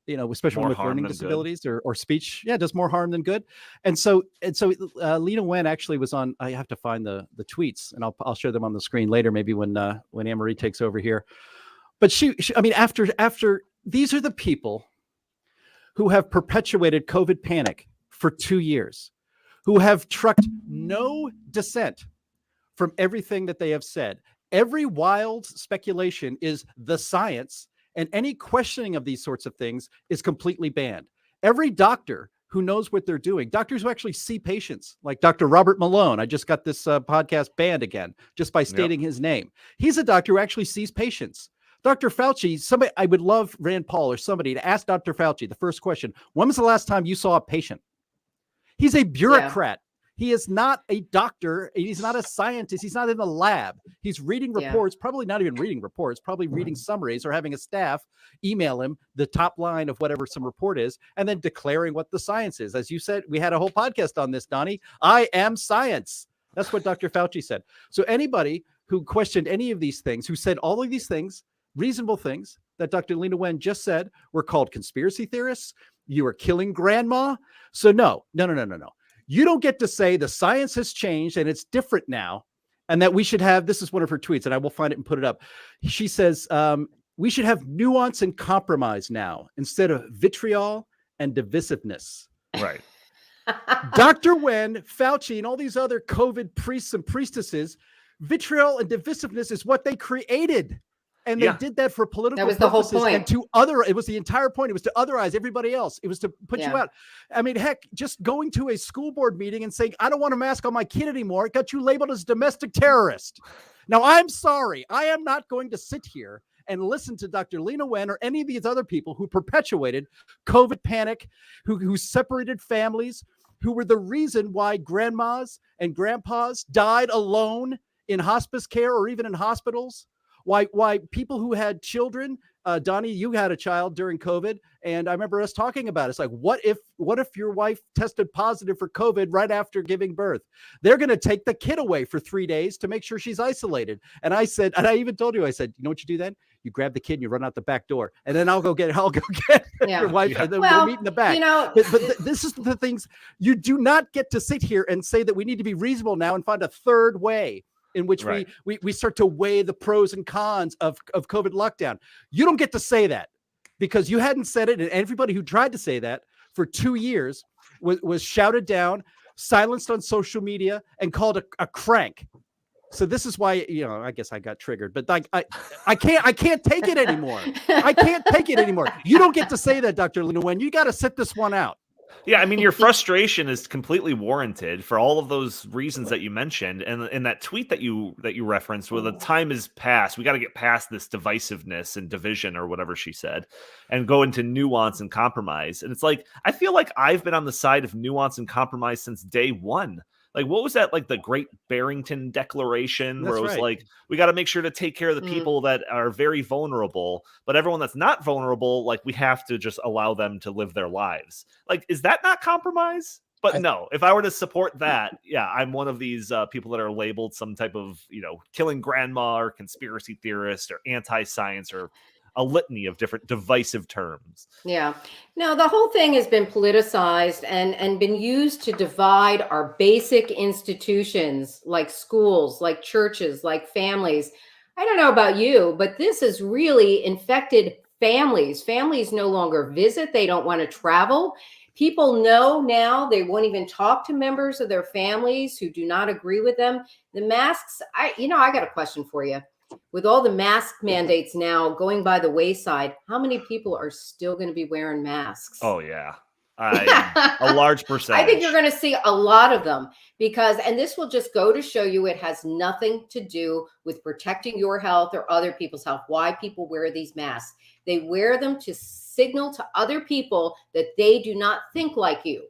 especially with learning disabilities or speech, does more harm than good. And so Leana Wen actually was on. I have to find the tweets, and I'll share them on the screen later, maybe when AnneMarie takes over here. But she after these are the people who have perpetuated COVID panic for 2 years, who have trucked no dissent from everything that they have said. Every wild speculation is the science. And any questioning of these sorts of things is completely banned. Every doctor who knows what they're doing, doctors who actually see patients, like Dr. Robert Malone, I just got this podcast banned again just by stating his name. He's a doctor who actually sees patients. Dr. Fauci, I would love Rand Paul or somebody to ask Dr. Fauci the first question: when was the last time you saw a patient? He's a bureaucrat. He is not a doctor. He's not a scientist. He's not in the lab. He's reading reports, probably not even reading reports, probably reading summaries or having a staff email him the top line of whatever some report is, and then declaring what the science is. As you said, we had a whole podcast on this, Donnie. I am science. That's what Dr. Fauci said. So anybody who questioned any of these things, who said all of these things, reasonable things that Dr. Leana Wen just said, were called conspiracy theorists. You are killing grandma. So no. You don't get to say the science has changed and it's different now, and that we should have, this is one of her tweets, and I will find it and put it up. She says, we should have nuance and compromise now instead of vitriol and divisiveness. Right. Dr. Wen, Fauci, and all these other COVID priests and priestesses, vitriol and divisiveness is what they created. And they did that for political That was the whole purposes. point. And it was the entire point. It was to otherize everybody else. It was to put you out. I mean, heck, just going to a school board meeting and saying, I don't want a mask on my kid anymore, it got you labeled as domestic terrorist. Now, I'm sorry. I am not going to sit here and listen to Dr. Leana Wen or any of these other people who perpetuated COVID panic, who separated families, who were the reason why grandmas and grandpas died alone in hospice care or even in hospitals. Why people who had children, Donnie, you had a child during COVID, and I remember us talking about it. It's like, what if your wife tested positive for COVID right after giving birth? They're going to take the kid away for 3 days to make sure she's isolated. And I said, and I even told you, I said, you know what you do then? You grab the kid and you run out the back door, and then I'll go get your wife, and then we'll meet in the back. But this is the things you do not get to sit here and say that we need to be reasonable now and find a third way in which we start to weigh the pros and cons of COVID lockdown. You don't get to say that because you hadn't said it. And everybody who tried to say that for 2 years was shouted down, silenced on social media, and called a crank. So this is why, I guess I got triggered, but like, I can't take it anymore. I can't take it anymore. You don't get to say that, Dr. Leana Wen. You got to sit this one out. Yeah, I mean, your frustration is completely warranted for all of those reasons that you mentioned, and in that tweet that you referenced, where the time is past, we got to get past this divisiveness and division, or whatever she said, and go into nuance and compromise. And it's like, I feel like I've been on the side of nuance and compromise since day one. Like, what was that? Like the Great Barrington Declaration, where it was like, we got to make sure to take care of the people that are very vulnerable, but everyone that's not vulnerable, like, we have to just allow them to live their lives. Like, is that not compromise? But no, if I were to support that, I'm one of these people that are labeled some type of, killing grandma or conspiracy theorist or anti-science or a litany of different divisive terms. Yeah. No, the whole thing has been politicized and been used to divide our basic institutions like schools, like churches, like families. I don't know about you, but this has really infected families. Families no longer visit. They don't want to travel. People know now they won't even talk to members of their families who do not agree with them. The masks, I got a question for you. With all the mask mandates now going by the wayside, how many people are still going to be wearing masks? Oh, yeah. A large percentage. I think you're going to see a lot of them and this will just go to show you it has nothing to do with protecting your health or other people's health. Why people wear these masks. They wear them to signal to other people that they do not think like you,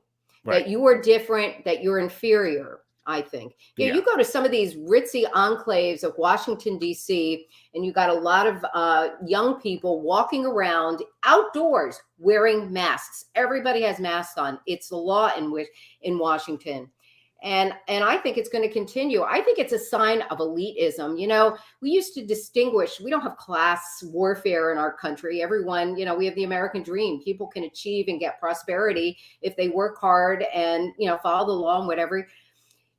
that you are different, that you're inferior. I think. You go to some of these ritzy enclaves of Washington, D.C., and you got a lot of young people walking around outdoors wearing masks. Everybody has masks on. It's the law in Washington. And I think it's going to continue. I think it's a sign of elitism. We used to distinguish. We don't have class warfare in our country. Everyone, we have the American dream. People can achieve and get prosperity if they work hard and, follow the law and whatever.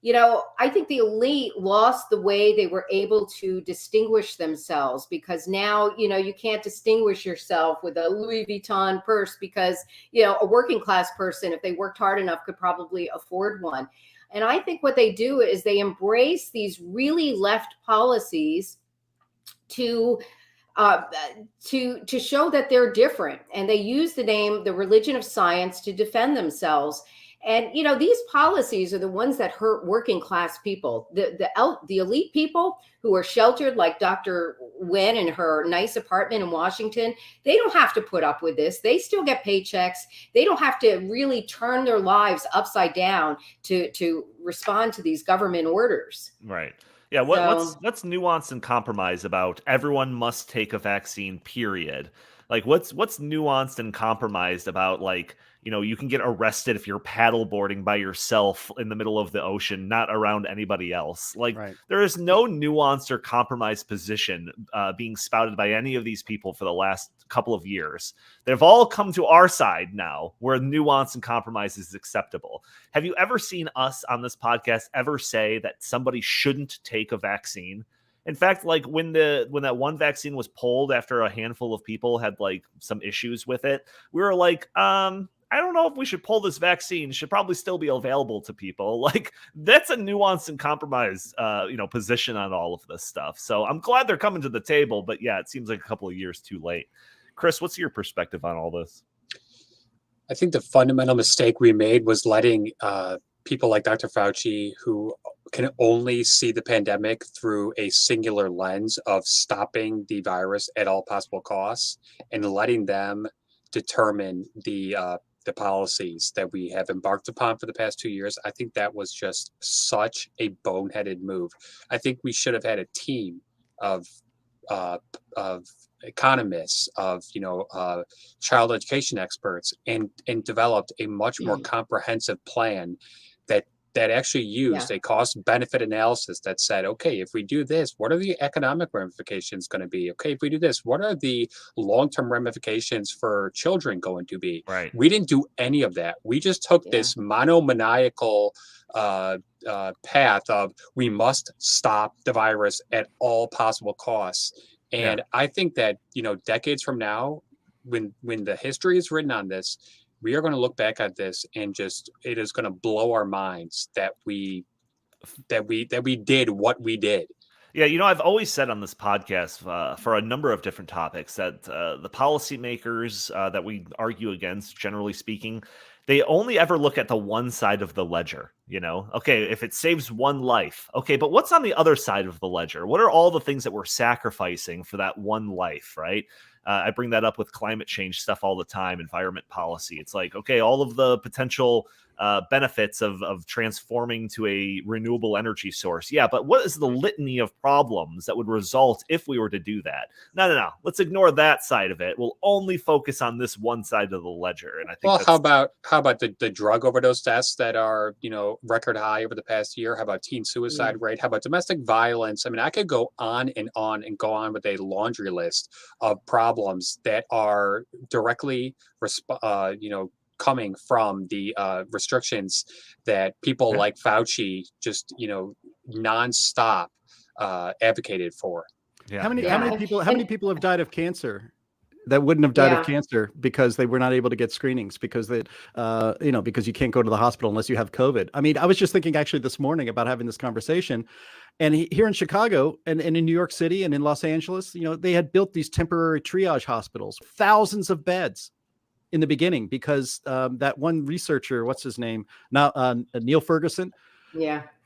I think the elite lost the way they were able to distinguish themselves because now, you can't distinguish yourself with a Louis Vuitton purse because, a working class person, if they worked hard enough, could probably afford one. And I think what they do is they embrace these really left policies to show that they're different. And they use the religion of science to defend themselves. And, these policies are the ones that hurt working class people, the elite people who are sheltered like Dr. Wen in her nice apartment in Washington. They don't have to put up with this. They still get paychecks. They don't have to really turn their lives upside down to respond to these government orders. Right. Yeah. What's nuanced and compromise about everyone must take a vaccine, period? Like what's nuanced and compromised about like, you can get arrested if you're paddleboarding by yourself in the middle of the ocean, not around anybody else. Like there is no nuanced or compromised position being spouted by any of these people for the last couple of years. They've all come to our side now where nuance and compromise is acceptable. Have you ever seen us on this podcast ever say that somebody shouldn't take a vaccine? In fact, like when that one vaccine was pulled after a handful of people had like some issues with it, we were like, I don't know if we should pull this vaccine. It should probably still be available to people. Like, that's a nuanced and compromised, position on all of this stuff. So I'm glad they're coming to the table, but yeah, it seems like a couple of years too late. Chris, what's your perspective on all this? I think the fundamental mistake we made was letting people like Dr. Fauci, who can only see the pandemic through a singular lens of stopping the virus at all possible costs, and letting them determine the policies that we have embarked upon for the past 2 years. I think that was just such a boneheaded move. I think we should have had a team of economists, of child education experts, and developed a much more comprehensive plan that actually used a cost benefit analysis that said, okay, if we do this, what are the economic ramifications going to be? Okay, if we do this, what are the long-term ramifications for children going to be? Right. We didn't do any of that. We just took this monomaniacal path of, we must stop the virus at all possible costs. And I think that, decades from now, when the history is written on this, we are going to look back at this and it is going to blow our minds that we did what we did. Yeah, I've always said on this podcast for a number of different topics that the policymakers that we argue against, generally speaking, they only ever look at the one side of the ledger. Okay, if it saves one life, okay, but what's on the other side of the ledger? What are all the things that we're sacrificing for that one life, right? I bring that up with climate change stuff all the time, environment policy. It's like, okay, all of the potential benefits of transforming to a renewable energy source. Yeah, but what is the litany of problems that would result if we were to do that? No. Let's ignore that side of it. We'll only focus on this one side of the ledger. And I think, how about the drug overdose deaths that are, record high over the past year? How about teen suicide rate? How about domestic violence? I mean, I could go on and go on with a laundry list of problems that are directly coming from the restrictions that people like Fauci just nonstop advocated for. How many people have died of cancer that wouldn't have died of cancer because they were not able to get screenings because because you can't go to the hospital unless you have COVID? I mean, I was just thinking actually this morning about having this conversation, and here in Chicago and in New York City and in Los Angeles, they had built these temporary triage hospitals, thousands of beds in the beginning, because that one researcher, what's his name now, Neil Ferguson,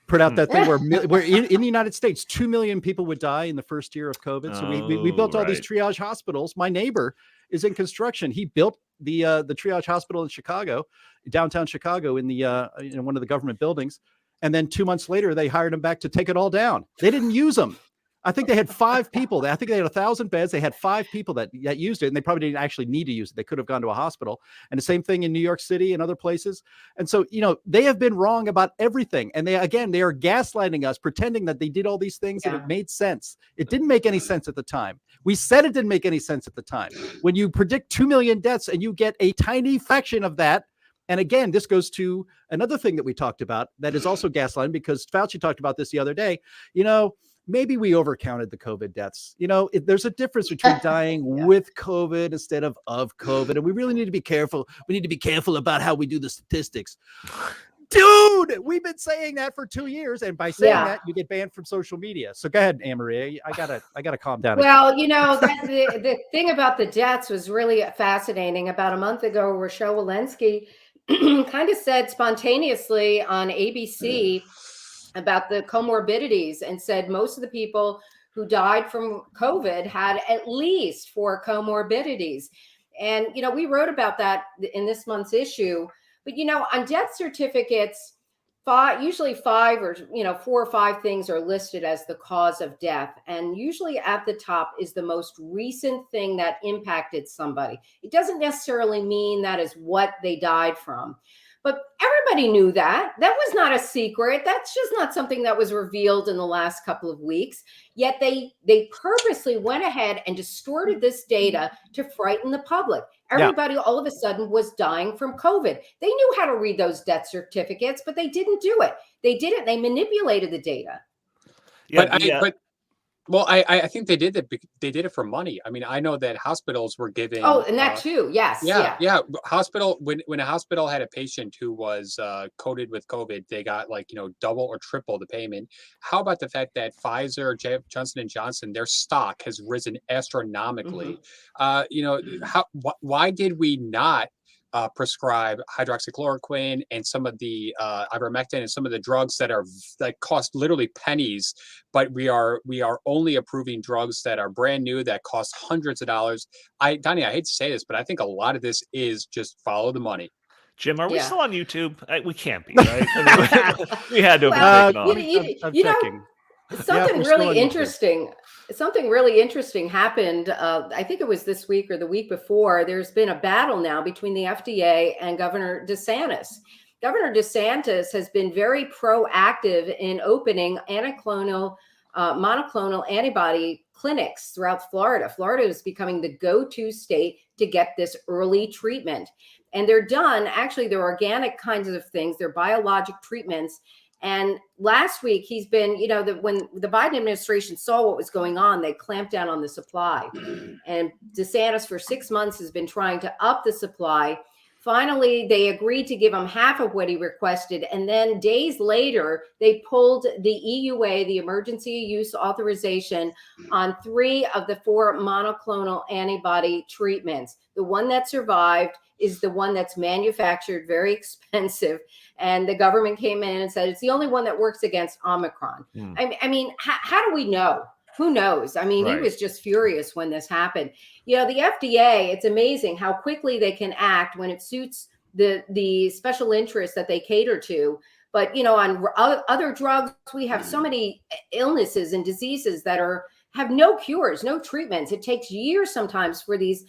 put out that thing where in the United States, 2 million people would die in the first year of COVID. So we built all these triage hospitals. My neighbor is in construction. He built the triage hospital in Chicago, downtown Chicago, in the in one of the government buildings. And then 2 months later, they hired him back to take it all down. They didn't use them. I think they had 5 people. I think they had 1,000 beds. They had 5 people that used it, and they probably didn't actually need to use it. They could have gone to a hospital. And the same thing in New York City and other places. And so, they have been wrong about everything. And they are gaslighting us, pretending that they did all these things and it made sense. It didn't make any sense at the time. We said it didn't make any sense at the time. When you predict 2 million deaths and you get a tiny fraction of that. And again, this goes to another thing that we talked about that is also gaslighting, because Fauci talked about this the other day. Maybe we overcounted the COVID deaths. There's a difference between dying with COVID instead of COVID. And we really need to be careful. We need to be careful about how we do the statistics. Dude, we've been saying that for 2 years. And by saying that, you get banned from social media. So go ahead, AnneMarie. I gotta calm down. Well, the thing about the deaths was really fascinating. About a month ago, Rochelle Walensky kind of said spontaneously on ABC about the comorbidities, and said most of the people who died from COVID had at least 4 comorbidities. And, we wrote about that in this month's issue. But, on death certificates, usually 5 or 4 or 5 things are listed as the cause of death. And usually at the top is the most recent thing that impacted somebody. It doesn't necessarily mean that is what they died from. But everybody knew that. That was not a secret. That's just not something that was revealed in the last couple of weeks. Yet they purposely went ahead and distorted this data to frighten the public. Everybody all of a sudden was dying from COVID. They knew how to read those death certificates, but they didn't do it. They manipulated the data. But Well, I think they did that. They did it for money. I mean, I know that hospitals were giving. Oh, and that too. Yes. Yeah. Hospital when a hospital had a patient who was coded with COVID, they got like double or triple the payment. How about the fact that Pfizer, Johnson and Johnson, their stock has risen astronomically? Why did we not prescribe hydroxychloroquine and some of the ivermectin and some of the drugs that cost literally pennies, but we are only approving drugs that are brand new that cost hundreds of dollars. Donnie, I hate to say this, but I think a lot of this is just follow the money. Jim, are we still on YouTube? We can't be, right? I mean, we had to have taken off. I'm checking. Something really interesting. Something really interesting happened. I think it was this week or the week before. There's been a battle now between the FDA and Governor DeSantis. Governor DeSantis has been very proactive in opening monoclonal antibody clinics throughout Florida. Florida is becoming the go-to state to get this early treatment. And they're done. Actually, they're organic kinds of things. They're biologic treatments. And last week he's been, when the Biden administration saw what was going on, they clamped down on the supply. And DeSantis for 6 months has been trying to up the supply. Finally, they agreed to give him half of what he requested. And then days later, they pulled the EUA, the emergency use authorization, on 3 of the 4 monoclonal antibody treatments. The one that survived is the one that's manufactured, very expensive. And the government came in and said, it's the only one that works against Omicron. I mean, how do we know? Who knows? I mean, He was just furious when this happened. The FDA, it's amazing how quickly they can act when it suits the special interests that they cater to. But, on other drugs, we have so many illnesses and diseases that have no cures, no treatments. It takes years sometimes for these,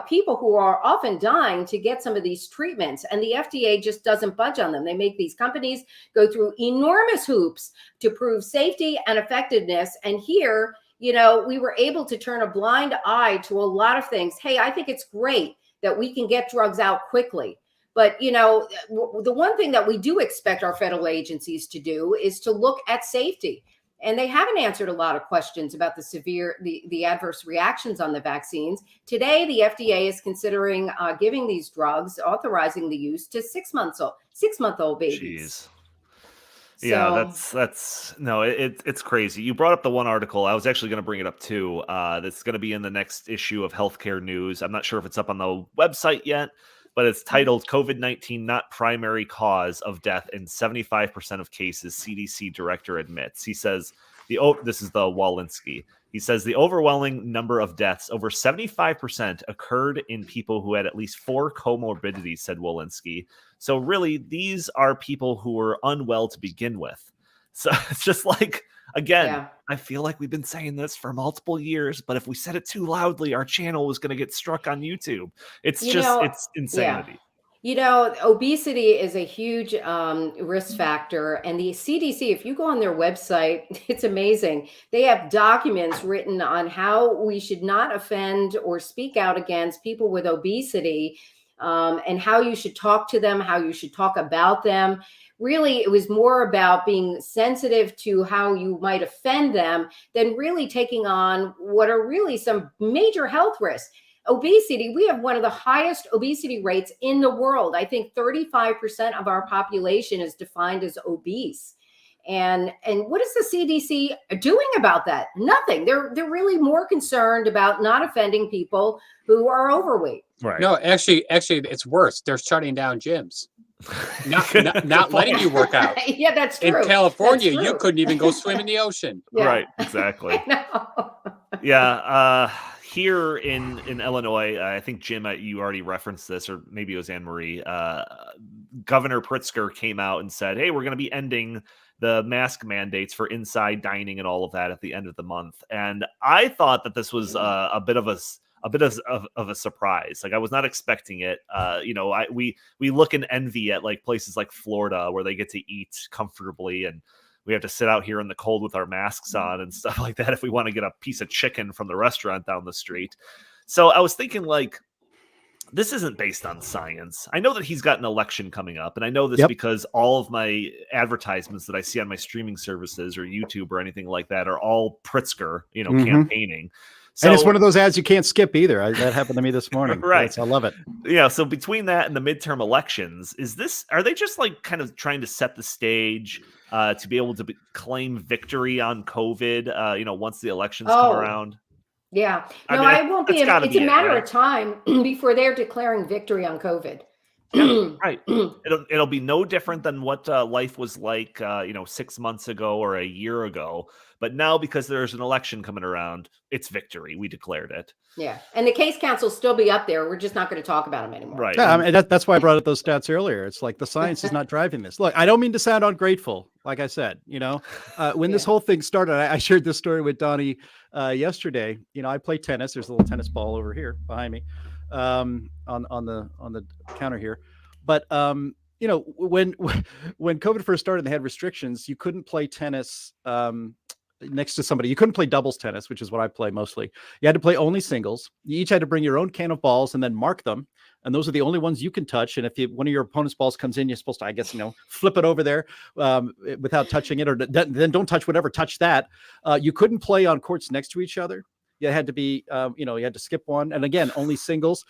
people who are often dying to get some of these treatments. And the FDA just doesn't budge on them. They make these companies go through enormous hoops to prove safety and effectiveness. And here, we were able to turn a blind eye to a lot of things. Hey, I think it's great that we can get drugs out quickly. But, the one thing that we do expect our federal agencies to do is to look at safety. And they haven't answered a lot of questions about the adverse reactions on the vaccines. Today, the FDA is considering giving these drugs, authorizing the use to 6-month-old babies. Jeez. Yeah, it's crazy. You brought up the one article. I was actually going to bring it up too. That's going to be in the next issue of Healthcare News. I'm not sure if it's up on the website yet, but it's titled COVID-19 Not Primary Cause of Death in 75% of Cases, CDC Director Admits. He says, this is the Walensky. He says the overwhelming number of deaths, over 75%, occurred in people who had at least 4 comorbidities, said Walensky. So really, these are people who were unwell to begin with. So it's just like, again, I feel like we've been saying this for multiple years, but if we said it too loudly, our channel was going to get struck on YouTube. It's it's insanity. Obesity is a huge risk factor. And the CDC, if you go on their website, it's amazing. They have documents written on how we should not offend or speak out against people with obesity, and how you should talk to them, how you should talk about them. Really, it was more about being sensitive to how you might offend them than really taking on what are really some major health risks. Obesity, we have one of the highest obesity rates in the world. I think 35% of our population is defined as obese. And what is the CDC doing about that? Nothing. They're really more concerned about not offending people who are overweight. Right. No, actually, it's worse. They're shutting down gyms. Not letting you work out. Yeah, that's true. In California, you couldn't even go swim in the ocean. Yeah. Right, exactly. Yeah, here in Illinois, I think, Jim, you already referenced this, or maybe it was AnneMarie. Governor Pritzker came out and said, hey, we're going to be ending the mask mandates for inside dining and all of that at the end of the month. And I thought that this was a bit of a surprise. Like, I was not expecting it. We look in envy at like places like Florida where they get to eat comfortably, and we have to sit out here in the cold with our masks on and stuff like that if we want to get a piece of chicken from the restaurant down the street. So I was thinking, like, this isn't based on science. I know that he's got an election coming up, and I know this because all of my advertisements that I see on my streaming services or YouTube or anything like that are all Pritzker, campaigning. So, and it's one of those ads you can't skip either. That happened to me this morning. Right. I love it. Yeah. So between that and the midterm elections, are they just like kind of trying to set the stage to be able to claim victory on COVID, once the elections come around? Yeah. No, I won't be. It's a matter of time before they're declaring victory on COVID. Yeah, right. It'll be no different than what life was like, 6 months ago or a year ago. But now, because there's an election coming around, it's victory. We declared it. Yeah, and the case counts will still be up there. We're just not going to talk about them anymore. Right. Yeah, I mean, that's why I brought up those stats earlier. It's like the science is not driving this. Look, I don't mean to sound ungrateful. Like I said, when this whole thing started, I shared this story with Donnie yesterday. I play tennis. There's a little tennis ball over here behind me, on the counter here. But when COVID first started, they had restrictions. You couldn't play tennis next to somebody. You couldn't play doubles tennis, which is what I play mostly. You had to play only singles. You each had to bring your own can of balls and then mark them. And those are the only ones you can touch. And if one of your opponent's balls comes in, you're supposed to, I guess, flip it over there without touching it, or then don't touch whatever, touch that. You couldn't play on courts next to each other. You had to be, you had to skip one. And again, only singles.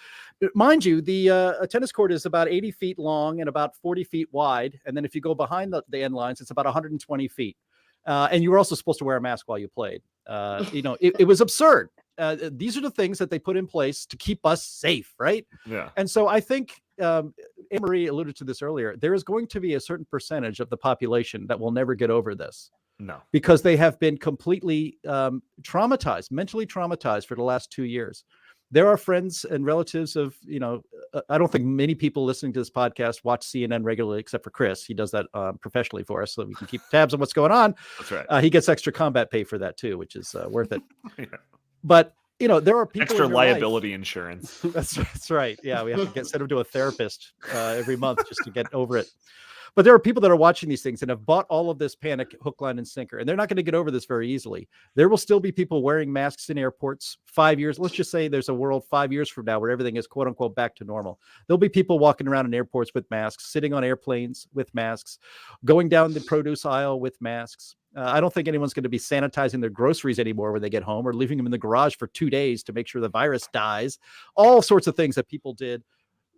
Mind you, a tennis court is about 80 feet long and about 40 feet wide. And then if you go behind the end lines, it's about 120 feet. And you were also supposed to wear a mask while you played. It was absurd. These are the things that they put in place to keep us safe, right? Yeah. And so I think AnneMarie alluded to this earlier. There is going to be a certain percentage of the population that will never get over this. No, because they have been completely traumatized, mentally traumatized for the last 2 years. There are friends and relatives of, I don't think many people listening to this podcast watch CNN regularly, except for Chris. He does that professionally for us so that we can keep tabs on what's going on. That's right. He gets extra combat pay for that too, which is worth it. Yeah. But, there are people extra liability insurance. That's right. Yeah, we have to send them to a therapist every month just to get over it. But there are people that are watching these things and have bought all of this panic hook, line, and sinker, and they're not going to get over this very easily. There will still be people wearing masks in airports 5 years. Let's just say there's a world 5 years from now where everything is quote unquote back to normal. There'll be people walking around in airports with masks, sitting on airplanes with masks, going down the produce aisle with masks. I don't think anyone's going to be sanitizing their groceries anymore when they get home, or leaving them in the garage for 2 days to make sure the virus dies. All sorts of things that people did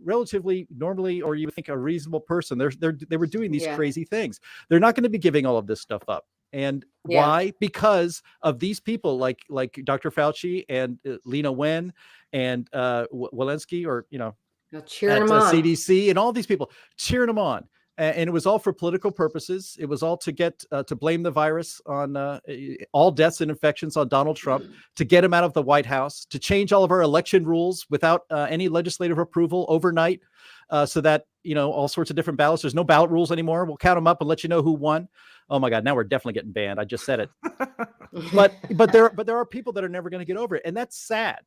relatively normally, or you would think a reasonable person. They were doing these crazy things. They're not going to be giving all of this stuff up. And why? Because of these people like Dr. Fauci and Leana Wen and Walensky, or cheering them on. CDC, and all these people cheering them on. And it was all for political purposes. It was all to get to blame the virus on all deaths and infections on Donald Trump, to get him out of the White House, to change all of our election rules without any legislative approval overnight, so that all sorts of different ballots. There's no ballot rules anymore. We'll count them up and let you know who won. Oh my God! Now we're definitely getting banned. I just said it. but there are people that are never going to get over it, and that's sad.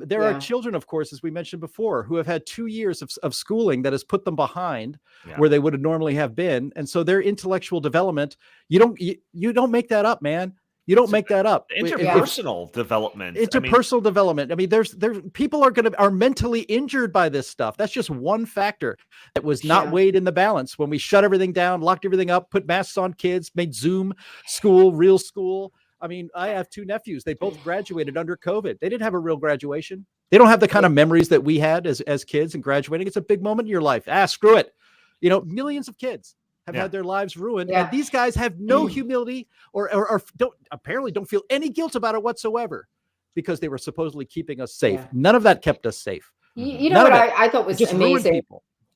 There are children, of course, as we mentioned before, who have had 2 years of schooling that has put them behind where they would have normally have been. And so their intellectual development, you don't make that up, man. You don't make that up. Interpersonal development. Interpersonal development. I mean, there's people are mentally injured by this stuff. That's just one factor that was not weighed in the balance when we shut everything down, locked everything up, put masks on kids, made Zoom school, real school. I mean, I have 2 nephews. They both graduated under COVID. They didn't have a real graduation. They don't have the kind of memories that we had as kids and graduating. It's a big moment in your life. Screw it. Millions of kids have had their lives ruined. And these guys have no humility or don't feel any guilt about it whatsoever, because they were supposedly keeping us safe. None of that kept us safe. You know what I thought was amazing?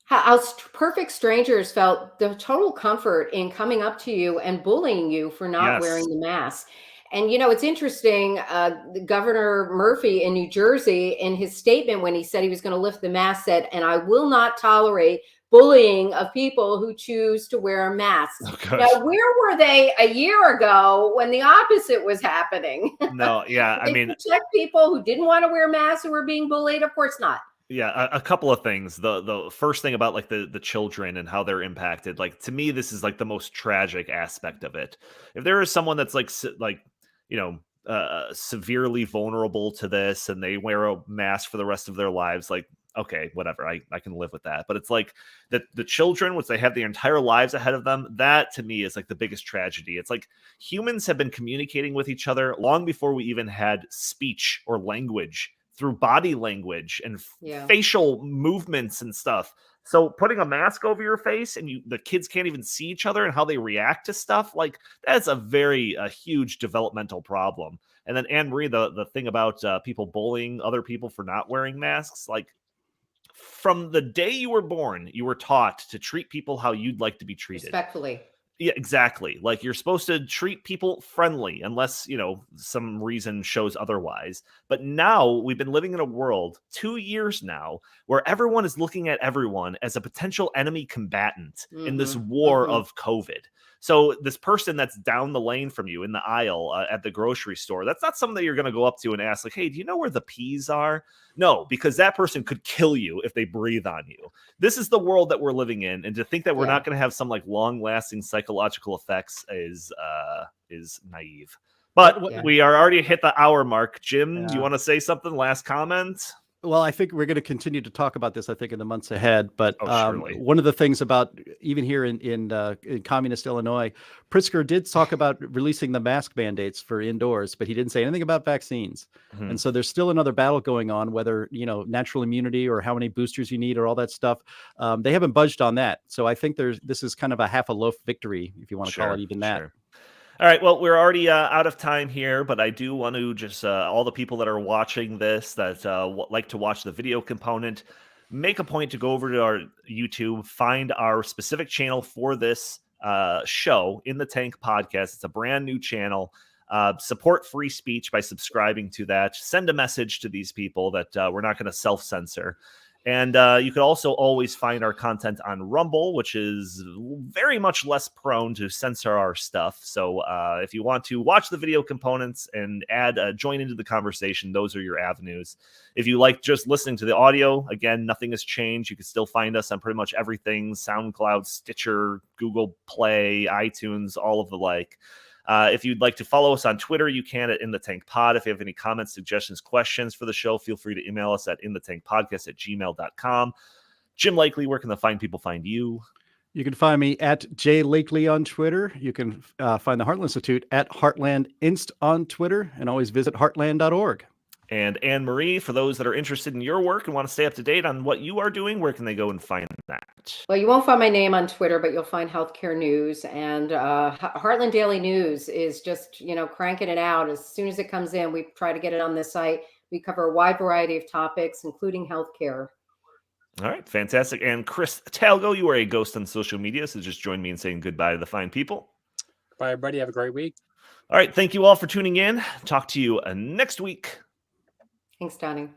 How perfect strangers felt the total comfort in coming up to you and bullying you for not wearing the mask. And, it's interesting. Governor Murphy in New Jersey, in his statement, when he said he was going to lift the mask, said, "And I will not tolerate bullying of people who choose to wear masks." Now, where were they a year ago when the opposite was happening? No, yeah. Protect people who didn't want to wear masks who were being bullied? Of course not. Yeah, a couple of things. The first thing about the children and how they're impacted, to me, this is the most tragic aspect of it. If there is someone that's severely vulnerable to this and they wear a mask for the rest of their lives, okay, whatever, I can live with that. But it's like the children, which they have their entire lives ahead of them, that to me is like the biggest tragedy. It's like humans have been communicating with each other long before we even had speech or language, through body language and facial movements and stuff. So putting a mask over your face and the kids can't even see each other and how they react to stuff, like that's a huge developmental problem. And then AnneMarie, the thing about people bullying other people for not wearing masks, like from the day you were born, you were taught to treat people how you'd like to be treated. Respectfully. Yeah, exactly. Like you're supposed to treat people friendly unless, some reason shows otherwise. But now we've been living in a world 2 years now where everyone is looking at everyone as a potential enemy combatant in this war of COVID. So this person that's down the lane from you in the aisle at the grocery store, that's not someone that you're going to go up to and ask like, hey, do you know where the peas are? No, because that person could kill you if they breathe on you. This is the world that we're living in. And to think that we're not going to have some like long lasting psychological effects is naive. But we are already hit the hour mark. Jim, do you want to say something? Last comment? Well, I think we're going to continue to talk about this, I think, in the months ahead. But one of the things about even here in communist Illinois, Pritzker did talk about releasing the mask mandates for indoors, but he didn't say anything about vaccines. And so there's still another battle going on, whether, natural immunity or how many boosters you need or all that stuff. They haven't budged on that. So I think this is kind of a half a loaf victory, if you want to call it even that. Sure. All right, well, we're already out of time here, but I do want to just, all the people that are watching this that like to watch the video component, make a point to go over to our YouTube, find our specific channel for this show, In the Tank Podcast. It's a brand new channel. Support free speech by subscribing to that. Send a message to these people that we're not going to self-censor. And you could also always find our content on Rumble, which is very much less prone to censor our stuff. So if you want to watch the video components and join into the conversation, those are your avenues. If you like just listening to the audio, again, nothing has changed. You can still find us on pretty much everything: SoundCloud, Stitcher, Google Play, iTunes, all of the like. If you'd like to follow us on Twitter, you can at In the Tank Pod. If you have any comments, suggestions, questions for the show, feel free to email us at inthethankpodcast@gmail.com. Jim Lakely, where can the fine people find you? You can find me at J Lakely on Twitter. You can find the Heartland Institute at Heartland Inst on Twitter, and always visit heartland.org. And AnneMarie, for those that are interested in your work and want to stay up to date on what you are doing, where can they go and find that? Well, you won't find my name on Twitter, but you'll find healthcare news. And Heartland Daily News is just, cranking it out. As soon as it comes in, we try to get it on this site. We cover a wide variety of topics, including healthcare. All right, fantastic. And Chris Talgo, you are a ghost on social media, so just join me in saying goodbye to the fine people. Bye, everybody. Have a great week. All right, thank you all for tuning in. Talk to you next week. Thanks, Donnie.